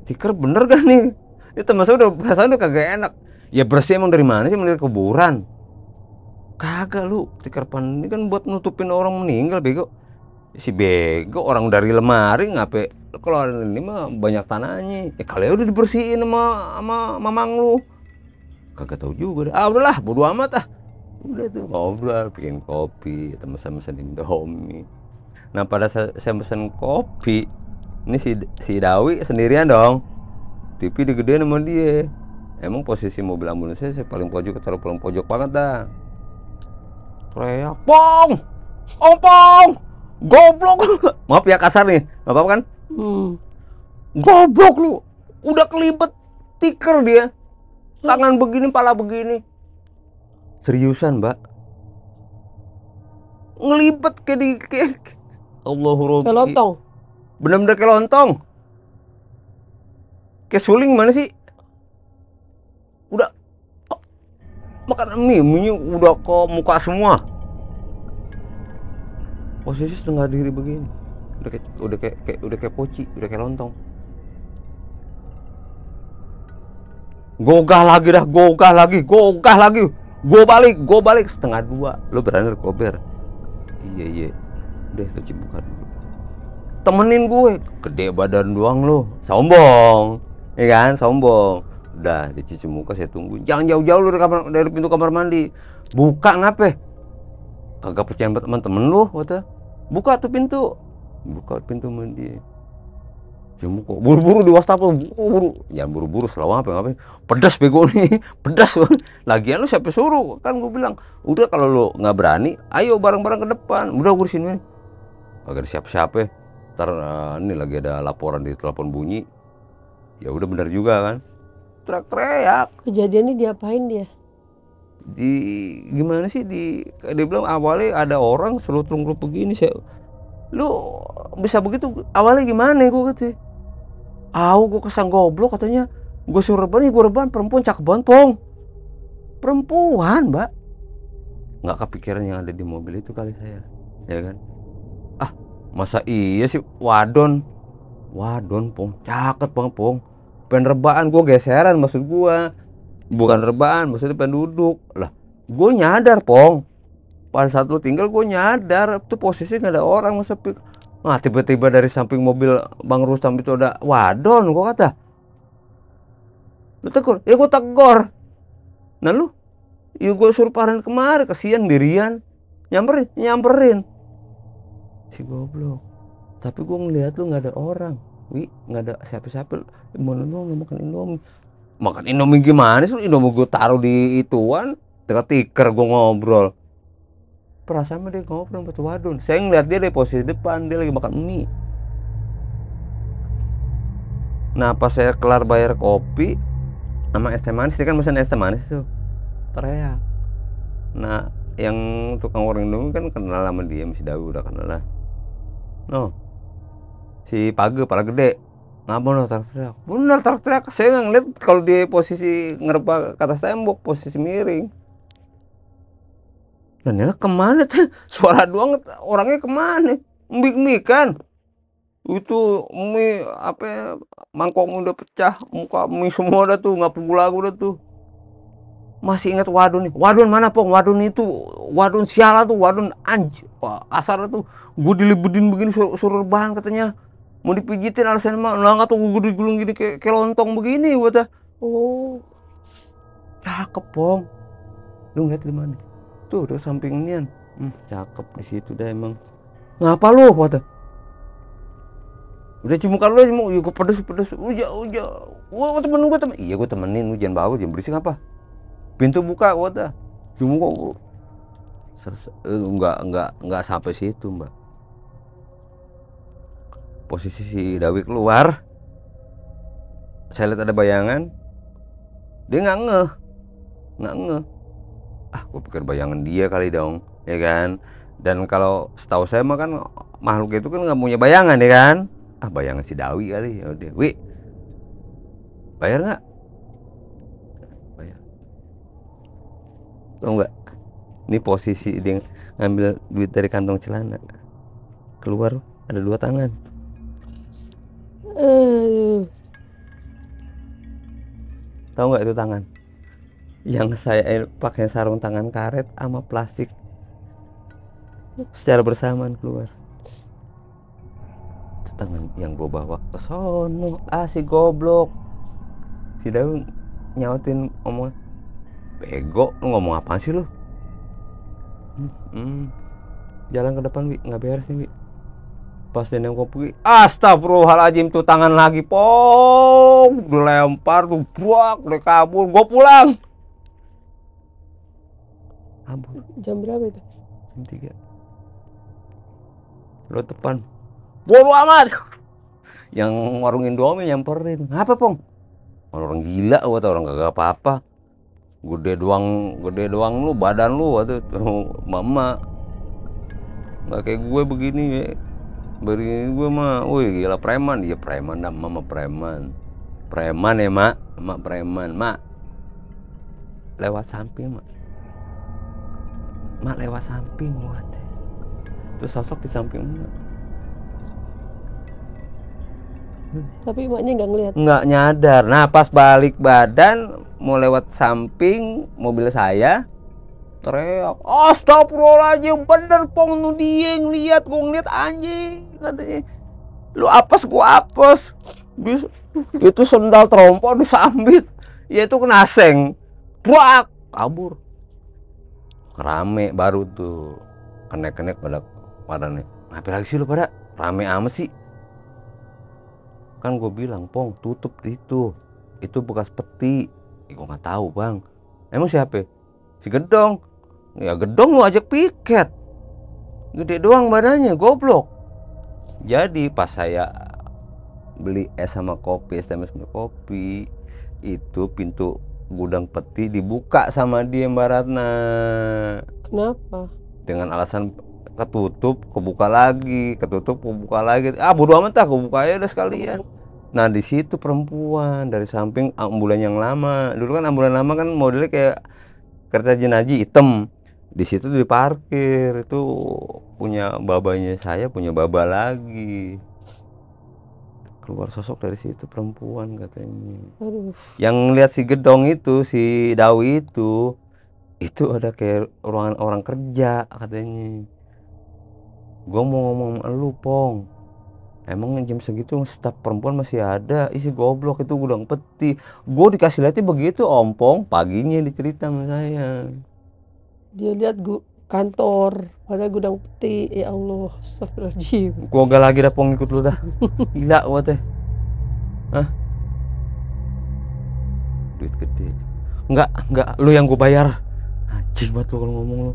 tikar bener gak nih? Ini teman saya udah perasaan udah kagak enak. Ya bersih emang dari mana sih, melihat kuburan? Kagak lu, tikar pan ini kan buat nutupin orang meninggal bego. Si bego orang dari lemari ngapain? Kalau ini mah banyak tanahnya. Ya kali udah dibersihin sama mamang lu. Kagak tahu juga deh. Ah udahlah, bodo amat ah. Udah tuh ngobrol, bikin kopi, teman saya mesen Indomie. Nah pada saat saya mesen kopi, ini si Dawi sendirian dong. TV digedein sama dia. Emang posisi mobil ambulans saya paling pojok, taruh paling pojok banget dah. Teriak, "Pong! Ompong! Goblok!" Maaf ya kasar nih, nggak apa-apa kan? Goblok lu, udah kelibet tikar dia, tangan begini, pala begini. Seriusan Mbak, ngelibet kayak Allahu Rabbi. Kayak lontong. Bener-bener kayak lontong. Kayak suling mana sih? Udah makan mie udah ke muka semua. Posisi setengah diri begini. Udah kayak poci, udah kayak lontong. Gogah lagi. Gue balik setengah dua. Lu berani kober? Iya. Udah cuci muka dulu. Temenin gue, gede badan doang lu, sombong, ya kan, sombong. Udah dicuci muka, saya tunggu. Jangan jauh-jauh lu dari pintu kamar mandi. Buka ngapain? Kagak percaya teman-teman lu, kata. Buka tuh pintu. Buka pintu mandi. Cuma kok buru-buru di WhatsApp, buru. Jangan buru-buru selalu ngapain. Pedas bego nih, pedas. Lagian lu siapa suruh? Kan gue bilang, udah kalau lu nggak berani, ayo bareng-bareng ke depan. Udah gue di sini. Kagak ada siapa-siapa. Ntar ini lagi ada laporan di telepon bunyi. Ya udah benar juga kan. Teriak-teriak. Kejadiannya diapain dia? Gimana sih dia bilang awalnya ada orang selutrum-selutrum begini. Lu bisa begitu awalnya gimana gue gitu. Gue kesang goblok katanya. Gue suruh rebahan, perempuan cakep banget Pong. Perempuan Mbak. nggak kepikiran yang ada di mobil itu kali saya, ya kan. Ah, masa iya sih wadon Pong, cakep banget Pong, pengen rebaan, gue geseran maksud gue, bukan rebaan maksudnya pengen duduk lah. Gue nyadar Pong, pada saat lu tinggal gue nyadar tuh posisi nggak ada orang, masa nah tiba-tiba dari samping mobil Bang Rustam itu ada wadon. Gue kata, lu tegur ya, gue tegur. Nah lu, ya gue suruh parahin kemari, kasihan dirian, nyamperin si goblok. Tapi gue ngeliat lu nggak ada orang, nggak ada siapa-siapa. Mana lu makan Indomie gimana sih? Indomie gue taruh di ituan dekat tiker, gue ngobrol. Perasaan dia ngobrol sama tuh wadon. Saya ngeliat dia dari posisi depan, dia lagi makan mie. Nah pas saya kelar bayar kopi sama es teh manis, dia kan pesan es teh manis tuh, teriak. Nah yang tukang warung Indomie kan kenal sama dia, si Dawi udah kenal lah. No, si Page pala gede, ngapa lo teriak? Bener teriak. Saya nggak ngeliat kalau dia posisi ngereba ke atas tembok, posisi miring. Dan dia kemana tuh? Suara doang, orangnya kemana? Mik kan? Itu mie apa, mangkoknya udah pecah, muka mie semua udah tuh, nggak pukul lagu udah tuh. Masih ingat wadon nih, wadon mana Pong? Wadon itu, wadon siala tuh, wadon asar tuh. Gue dilibedin begini, suruh bahan katanya, mau dipijitin alasan mah, lah nggak tuh gue digulung gini kayak lontong begini gue dah. Oh, Cakep Pong, lu ngeliat di mana? Tuh udah samping nian, cakep di situ dah emang. Ngapa lu kata? Udah cium muka lu, ya gue pedes. Uja, gue temen, iya gue temenin, lu jangan bawa, jangan berisik apa. Pintu buka, gue cium muka. Enggak sampai situ mbak. Posisi si Dawi keluar, saya lihat ada bayangan, dia nggak ngeh. Ah, gue pikir bayangan dia kali dong, ya kan. Dan kalau setahu saya mah kan makhluk itu kan nggak punya bayangan, ya kan. Ah, bayangan si Dawi kali. Ya udah, wi, bayar nggak? Bayar. Tau nggak? Ini posisi dia ngambil duit dari kantong celana, keluar ada 2 tangan. Tahu nggak itu tangan? Yang saya pakai sarung tangan karet sama plastik secara bersamaan keluar. Itu tangan yang gue bawa ke sono. Si goblok, si Daun nyautin omong, bego, lu ngomong apaan sih lu? Jalan ke depan, Wi, nggak beres nih, Wi. Pas dia nengok pergi, astagfirullahaladzim, tuh tangan lagi Pong, dilempar tuh, buak, udah kabur. Gue pulang. Kabur. Jam berapa itu? Jam 3. Lo depan, bodo amat. Yang warung Indomie nyamperin, ngapa Pong? Orang gila, gua tau, orang kagak apa-apa. Gede doang lu, badan lu waktu mama. Nggak kayak gue begini ya. Begini gue mah, woi gila preman. Iya preman dah, mama preman. Preman ya mak, preman. Mak lewat samping mak lewat samping buat. Terus sosok di samping mak. Tapi emaknya nggak ngelihat. Nggak nyadar. Nah pas balik badan mau lewat samping mobil saya, teriak, astagfirullahaladzim, bener Pong, nu dia ngeliat, gue ngeliat anjing. Katanya, lu apes, gua apes. Itu sendal trompo disambit, ya itu kena seng, buak, kabur. Rame baru tuh, kenek pada nih. Ngapain lagi sih lu pada? Rame amat sih. Kan gue bilang, Pong, tutup itu bekas peti. Gue nggak tahu bang. Emang siapa? Si Gedong. Ya Gedong lu ajak piket. Gede doang badannya, goblok. Jadi pas saya beli es sama kopi, SMS sama kopi, itu pintu gudang peti dibuka sama dia Mbak Ratna. Kenapa? Dengan alasan ketutup, kebuka lagi, bodo amat lah, kebuka aja udah sekalian. Nah di situ perempuan dari samping ambulan yang lama. Dulu kan ambulan lama kan modelnya kayak kereta jenazah hitam. Di situ diparkir, itu punya babanya saya, punya baba lagi. Keluar sosok dari situ perempuan katanya. Aduh. Yang lihat si Gedong itu, si Dawi itu ada kayak ruangan orang kerja katanya. Gua mau ngomong sama elu, Pong. Emang jam segitu staf perempuan masih ada? Isi goblok itu gudang peti. Gue dikasih lihatnya begitu, Om Pong. Paginya dicerita sama saya. Dia lihat kantor, ada gudang peti. Ya Allah, astagfirullahaladzim. Gua gak lagi dah Pong ikut lu dah. Gila gua teh. Hah? Duit gede. Enggak, lu yang gue bayar. Anjing banget lu kalau ngomong lu.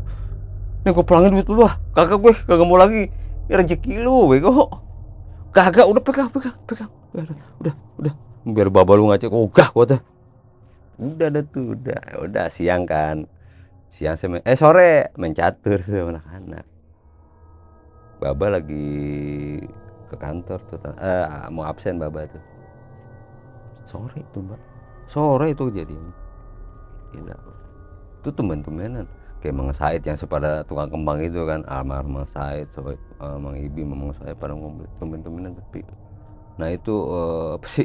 Nih gue pulangin duit lu lah. Kagak gue kagak mau lagi. Ya rezeki lu bego. Kagak, udah pegang. Udah. Biar baba lu ngacek ogah gua teh. Udah dah tuh, udah siang kan. Siang sore main catur sama anak-anak. Baba lagi ke kantor tuh, mau absen baba tuh. Sore itu, Mbak. Sore itu kejadian. Gila. Itu tumben-tumbenan. Kayak Mang Said yang sepada tukang kembang itu kan, almarhum Mang Said, Mang Ibi, Mang saya pada ngobrol tumben-tumbenan sepi. Nah itu apa sih,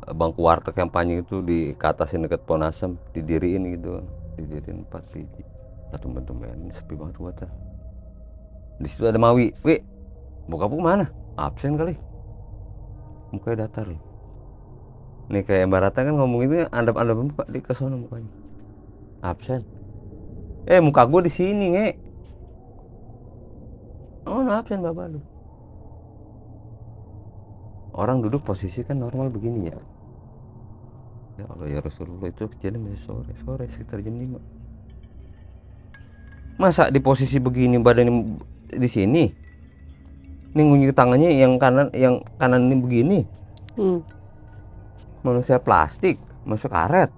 bangku warteg kampanye itu dikatasin deket Ponasem, didiriin gitu, didiriin 4 biji. Satu tumben-tumbenan sepi banget gua teh. Di situ ada Mawi, bokap mana? Absen kali, mukanya datar loh. Nih kayak Mbak Rata kan ngomong ini andap-andap muka di kesana mukanya. Absen. Muka gue di sini, nge. Oh, absen bapak lu. Orang duduk posisi kan normal begini ya. Ya Allah ya Rasulullah, itu kejadian masih sore sekitar jam 5. Masa di posisi begini badan di sini? Ini ngunjuk tangannya yang kanan ini begini. Manusia plastik masuk karet.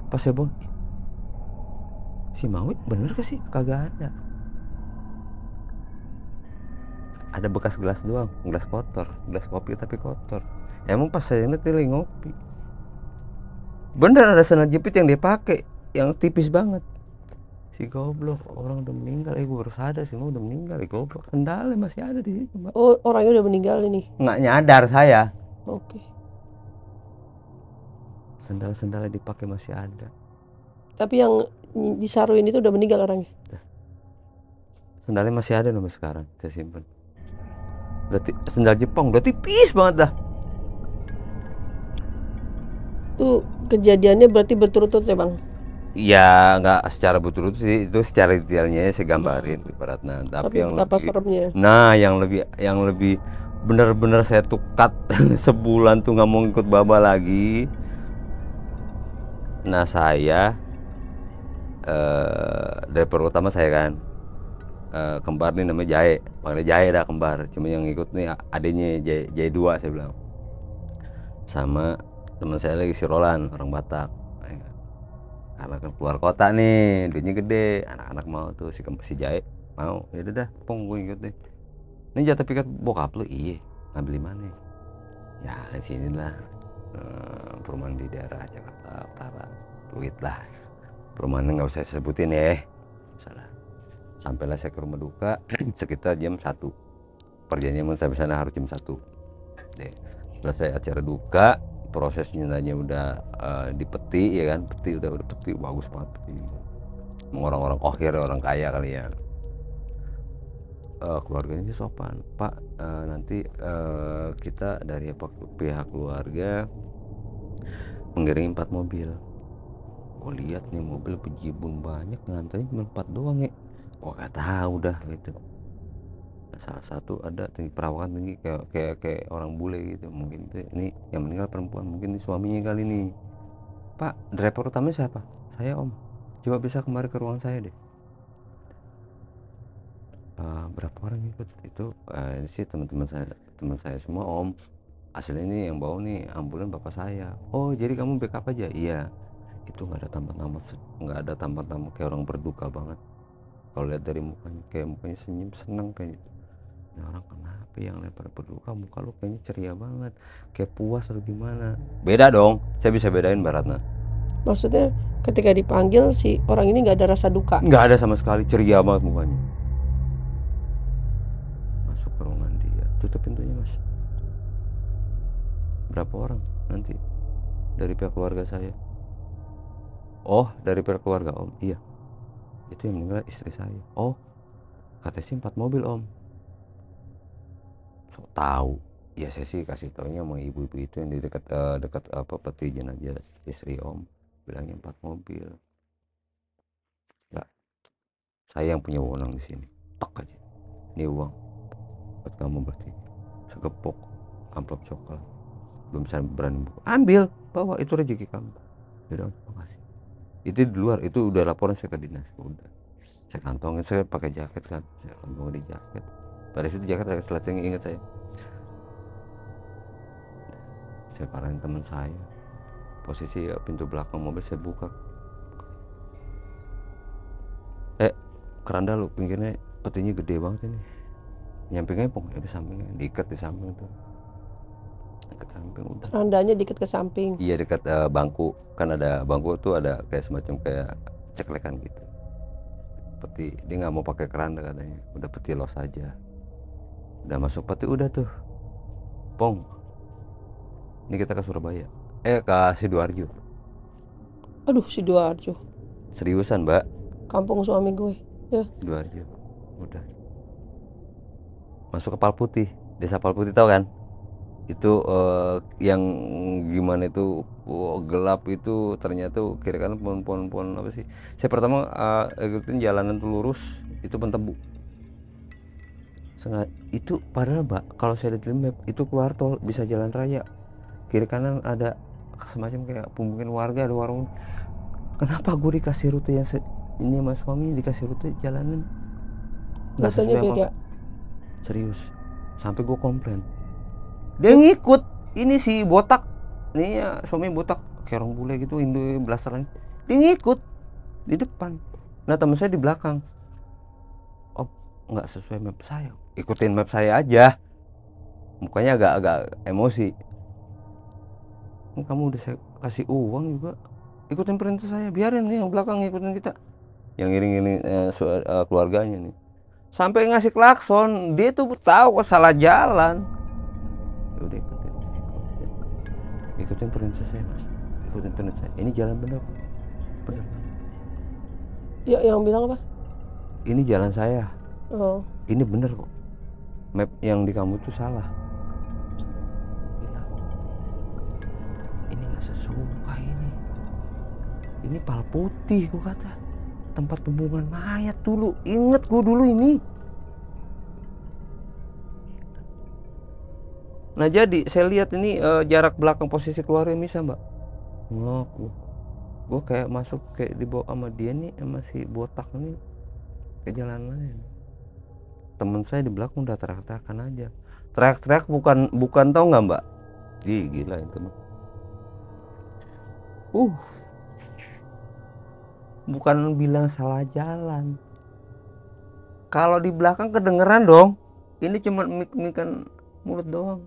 Pas ya Bang, si Mawi bener gak sih? Kagak ada. Ada bekas gelas doang, gelas kotor, gelas kopi tapi kotor. Emang pas saya ingat dia lagi ngopi. Bener ada sandal jepit yang dia pakai, yang tipis banget. Si goblok, orang udah meninggal. Gue baru sadar sih, udah meninggal. Goblok, sandalnya masih ada di situ, Mbak. Oh, orangnya udah meninggal ini? Nggak nyadar saya. Oke. Sandal-sandalnya dipakai masih ada. Tapi yang disaruin itu udah meninggal orangnya? Sandalnya masih ada sampai sekarang, saya simpen. Berarti sandal Jepang udah tipis banget dah. Itu kejadiannya berarti berturut-turut ya Bang? Ya nggak secara berturut sih, itu secara detailnya saya gambarin ibaratnya. Tapi yang betapa lebih, seremnya. nah yang lebih benar-benar saya tukat sebulan tuh nggak mau ikut baba lagi. Nah saya driver utama saya kan, kembar nih namanya Jae, panggilnya Jae dah kembar. Cuma yang ikut nih adanya Jae 2 saya bilang. Sama teman saya lagi si Roland, orang Batak. Karena kan keluar kota nih, duitnya gede, anak-anak mau tuh, si Jae mau. Ya udah dah, Pong gue ikut deh. Ini jatah piket bokap lu, iya. Ngambil di mana? Ya di sini lah, perumahan di daerah Jakarta Utara, Pluit lah. Perumahannya nggak usah sebutin ya. Salah. Sampailah saya ke rumah duka sekitar jam 1. Perjanjian saya sana harus jam 1. Deh. Selesai acara duka, prosesnya udah di peti ya kan, peti udah peti bagus banget peti. Orang-orang kohir, orang kaya kali ya. Keluarganya sopan, Pak, nanti kita dari pihak keluarga mengirim 4 mobil. Gue lihat nih mobil bejibun banyak, nganterin cuma 4 doang ya. Gue gak tahu dah gitu. Salah satu ada tinggi perawakan tinggi kayak orang bule gitu. Mungkin ini yang meninggal perempuan, mungkin ini suaminya kali nih. Pak, driver utama siapa? Saya Om. Coba bisa kemari ke ruang saya deh. Berapa orang ikut itu? Ini sih teman saya semua Om. Asli ini yang bawa nih ambulan bapak saya. Oh jadi kamu backup aja? Iya. Itu nggak ada tampak-tampak kayak orang berduka banget. Kalau lihat dari mukanya, kayak mukanya senyum seneng kayak gitu. Ini orang kenapa yang lempar berduka, muka lu kayaknya ceria banget, kayak puas atau gimana? Beda dong, saya bisa bedain Mbak Ratna. Maksudnya Ketika dipanggil si orang ini nggak ada rasa duka. Nggak ada sama sekali, ceria banget mukanya. Masuk ke ruangan dia, tutup pintunya mas. Berapa orang nanti dari pihak keluarga saya? Oh, dari pihak keluarga om. Iya, itu yang meninggal istri saya. Oh, katanya sih 4 mobil om. So tahu. Ya saya sih kasih taunya sama ibu-ibu itu yang di dekat peti jenazah istri om, bilangnya 4 mobil. Enggak, saya yang punya wewenang di sini. Tok aja, ini uang buat kamu berarti segepok amplop coklat, belum saya berani buka. Ambil, bawa, itu rezeki kamu. Udah, makasih. Itu di luar, itu udah laporan saya ke dinas. Udah saya kantongin, saya pakai jaket kan, saya kantongin di jaket. Pada situ jaket agak selatnya, ingat saya parahin teman saya, posisi pintu belakang mobil saya buka. Keranda lu pinggirnya petinya gede banget ini, nyampingnya pokoknya di sampingnya, diikat di samping tuh, dekat samping udah. Kerandanya dikit ke samping. Iya, dekat bangku, kan ada bangku tuh, ada kayak semacam kayak ceklekan gitu. Peti, dia nggak mau pakai keranda katanya, udah peti los aja. Udah masuk peti udah tuh, pong. Ini kita ke Surabaya, ke Sidoarjo. Aduh, Sidoarjo. Seriusan mbak? Kampung suami gue. Ya. Sidoarjo. Udah. Masuk ke Palputih, desa Palputih tahu kan? Itu yang gimana itu gelap itu, ternyata kiri kanan pohon-pohon apa sih. Saya pertama ikutin jalanan tuh lurus, itu pentebu. Itu padahal mbak, kalau saya lihat di map itu keluar tol, bisa jalan raya. Kiri kanan ada semacam kayak pemukiman warga, ada warung. Kenapa gue dikasih rute yang ini sama suami, dikasih rute jalanan nggak sesuai apa? Serius, sampai gue komplain. Dia ngikut, ini si botak nih ya, suami botak kayak orang bule gitu, Indo blasteran. Dia ngikut di depan, nah teman saya di belakang. Oh, nggak sesuai map saya, ikutin map saya aja. Mukanya agak emosi. Kamu udah saya kasih uang juga, ikutin perintah saya, biarin nih yang belakang ngikutin kita. Yang iring-iring keluarganya nih, sampai ngasih klakson. Dia tuh tahu kok salah jalan. Ya udah ikutin perintah saya mas, ikutin perintah saya. Ini jalan bener. Ya, yang bilang apa? Ini jalan saya. Oh. Ini bener kok, map yang di kamu tuh salah. Ini nggak sesuai ini. Ini Palputih, gua kata, tempat pembuangan mayat dulu. Ingat gue dulu ini. Nah jadi saya lihat ini jarak belakang posisi keluarga bisa mbak. Gue kayak masuk kayak dibawa sama dia nih, sama si botak nih ke jalan lain. Temen saya di belakang udah teriak-teriakan aja. Teriak-teriak bukan tau nggak mbak? Ih gila itu mbak. Bukan bilang salah jalan. Kalau di belakang kedengeran dong. Ini cuma mik-mikan mulut doang.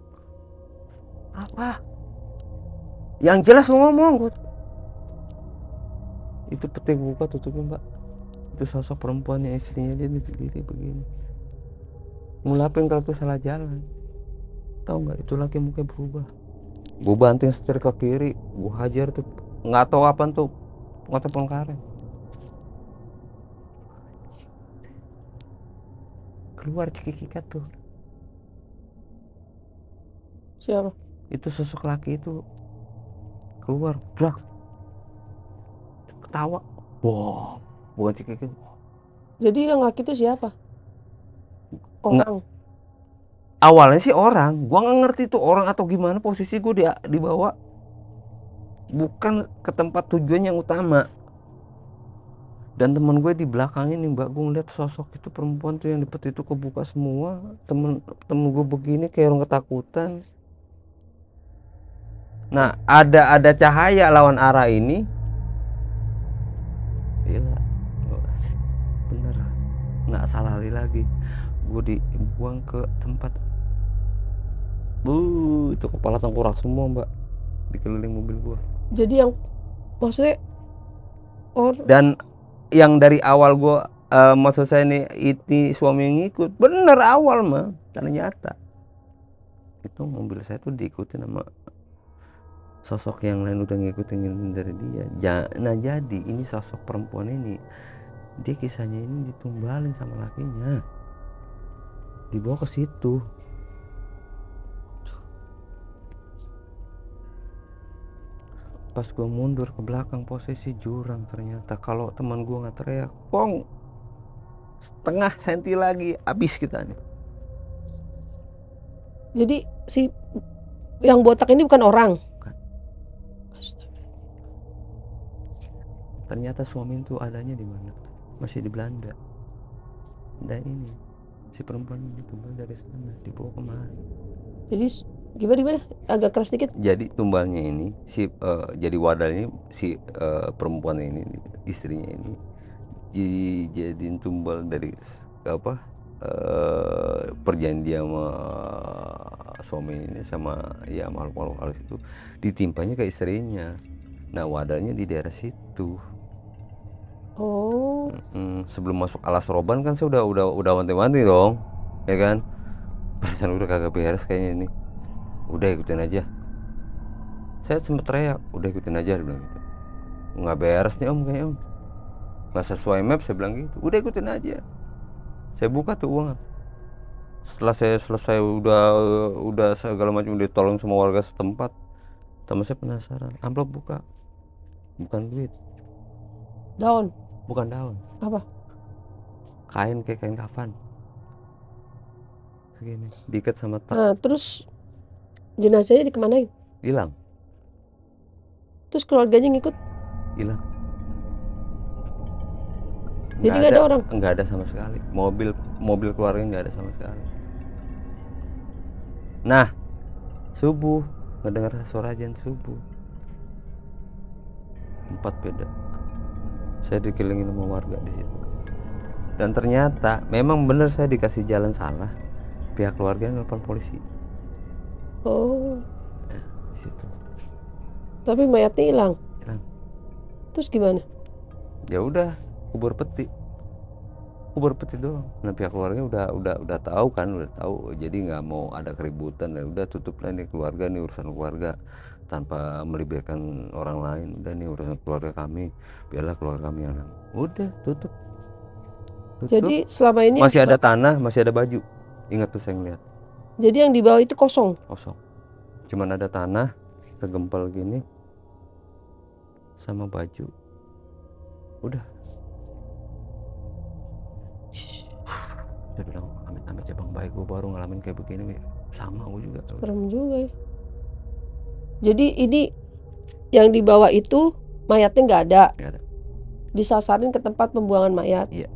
Apa? Yang jelas lu ngomong. Itu peti buka tutupnya mbak. Itu sosok perempuan yang istrinya dia diri begini, ngulapin kalau itu salah jalan. Tahu nggak, itu lagi mukanya berubah. Gue banting setir ke kiri, gue hajar tuh, nggak tahu apa tuh, nggak telepon karen. Keluar cekikikat tuh. Siapa? Itu sosok laki itu keluar, brak, ketawa. Wow, bukan cekikik. Jadi yang laki itu siapa? Orang. Awalnya sih orang, gua nggak ngerti tuh orang atau gimana, posisi gue dibawa bukan ke tempat tujuan yang utama. Dan teman gue di belakang ini mbak, gue ngeliat sosok itu perempuan tuh yang di peti itu kebuka semua. Temen gue begini kayak orang ketakutan. Nah ada cahaya lawan arah ini. Gila, bener, nggak salah lagi. Gue dibuang ke tempat, itu kepala tengkorak semua mbak, dikeliling mobil gue. Jadi yang maksudnya Dan yang dari awal gua maksud saya nih, ini suami yang ngikut bener awal mah, ternyata itu mobil saya tuh diikutin sama sosok yang lain, udah ngikutin dari dia. Nah jadi ini sosok perempuan ini, dia kisahnya ini ditumbalin sama lakinya, dibawa ke situ. Pas gue mundur ke belakang, posisi jurang ternyata. Kalau teman gue nggak teriak, pong, setengah senti lagi habis kita nih. Jadi si yang botak ini bukan orang. Bukan. Ternyata suami itu adanya di mana? Masih di Belanda. Dan ini si perempuan itu dari sana dibawa kemari. Jadi gimana? Agak keras dikit. Jadi tumbalnya ini jadi wadahnya si perempuan ini, istrinya ini dijadiin tumbal dari apa perjanjian sama suami ini sama ya makhluk halus itu, ditimpanya ke istrinya. Nah wadahnya di daerah situ. Oh. Sebelum masuk alas roban kan saya udah wanti-wanti dong, ya kan? Perasaan udah kagak beres kayaknya ini. Udah ikutin aja. Saya sempet teriak, udah ikutin aja, dia bilang gitu. Nggak beres nih om kayaknya om, nggak sesuai map, saya bilang gitu. Udah ikutin aja. Saya buka tuh uang. Setelah saya selesai udah segala macam ditolong sama warga setempat, teman saya penasaran, amplop buka, bukan duit, Daun. bukan daun, Apa? kain, kayak kain kafan segini, diikat sama Nah, terus jenazahnya dikemanain? hilang. Terus keluarganya ngikut? Hilang. Jadi nggak ada orang? Nggak ada sama sekali. Mobil keluarga nggak ada sama sekali. Nah, subuh ngedengar suara azan subuh. 4 beda. Saya dikelilingin sama warga di situ. Dan ternyata memang benar saya dikasih jalan salah. Pihak keluarga nelpon polisi. Oh. Nah, di situ. Tapi mayatnya hilang. Hilang. Terus gimana? Ya udah, kubur peti doang. Nah pihak keluarga udah tahu kan, udah tahu, jadi nggak mau ada keributan. Dan udah tutup lah nih keluarga, nih urusan keluarga tanpa melibatkan orang lain. Udah nih urusan keluarga kami, biarlah keluarga kami yang udah tutup. Jadi selama ini masih ada tanah, masih ada baju. Ingat tuh saya ngeliat. Jadi yang di bawah itu kosong. Cuman ada tanah kegempal gini sama baju. Udah. Saya bilang amit-amit ya bang, baik gue baru ngalamin kayak begini, sama gue juga. Serem juga ya. Jadi ini yang di bawah itu mayatnya nggak ada. Disasarin ke tempat pembuangan mayat. Iya.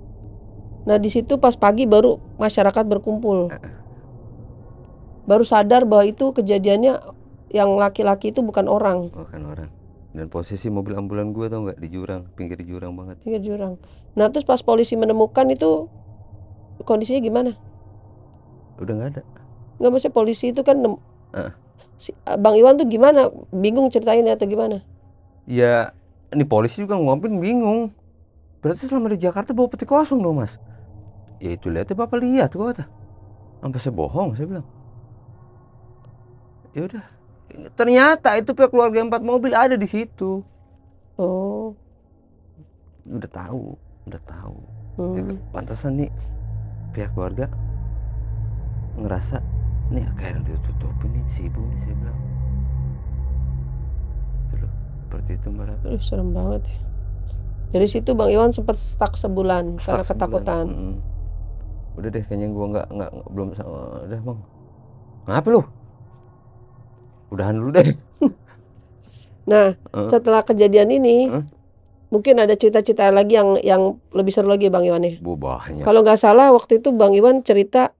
Nah di situ pas pagi baru masyarakat berkumpul. Baru sadar bahwa itu kejadiannya yang laki-laki itu bukan orang. Bukan orang. Dan posisi mobil ambulan gue tau nggak, di jurang, pinggir jurang banget. Pinggir jurang. Nah terus pas polisi menemukan itu kondisinya gimana? Udah nggak ada. Nggak, maksudnya polisi itu kan Bang Iwan tuh gimana? Bingung ceritainnya atau gimana? Ya ini polisi juga ngomongin bingung. Berarti selama di Jakarta bawa peti kosong dong mas. Ya itu lihatnya bapak lihat, gue kata. Sampai saya bohong, saya bilang. Ya udah. Ternyata itu pihak keluarga 4 mobil ada di situ. Oh. Udah tahu. Ya, pantesan nih pihak keluarga ngerasa nih kayak yang ditutupin nih si ibu nih, saya bilang. Seperti itu malah. Serem banget ya. Dari situ Bang Iwan sempat stuck sebulan karena ketakutan. Udah deh, kayaknya gua belum udah bang. Ngapa lu? Udahan dulu deh. Nah, setelah kejadian ini, mungkin ada cerita-cerita lagi yang lebih seru lagi Bang Iwan ya. Banyak. Kalau nggak salah waktu itu Bang Iwan cerita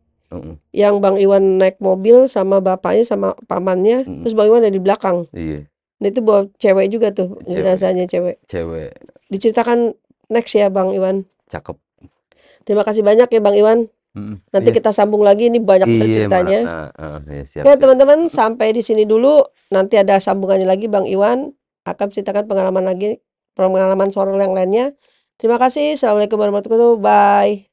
yang Bang Iwan naik mobil sama bapaknya sama pamannya, terus Bang Iwan ada di belakang. Iya. Nah itu bawa cewek juga tuh, jenazahnya cewek. Diceritakan next ya Bang Iwan. Cakep. Terima kasih banyak ya Bang Iwan. Nanti kita sambung lagi, ini banyak ceritanya. Ya teman-teman, sampai di sini dulu. Nanti ada sambungannya lagi, Bang Iwan akan ceritakan pengalaman lagi pengalaman horor yang lainnya. Terima kasih. Assalamualaikum warahmatullahi wabarakatuh. Bye.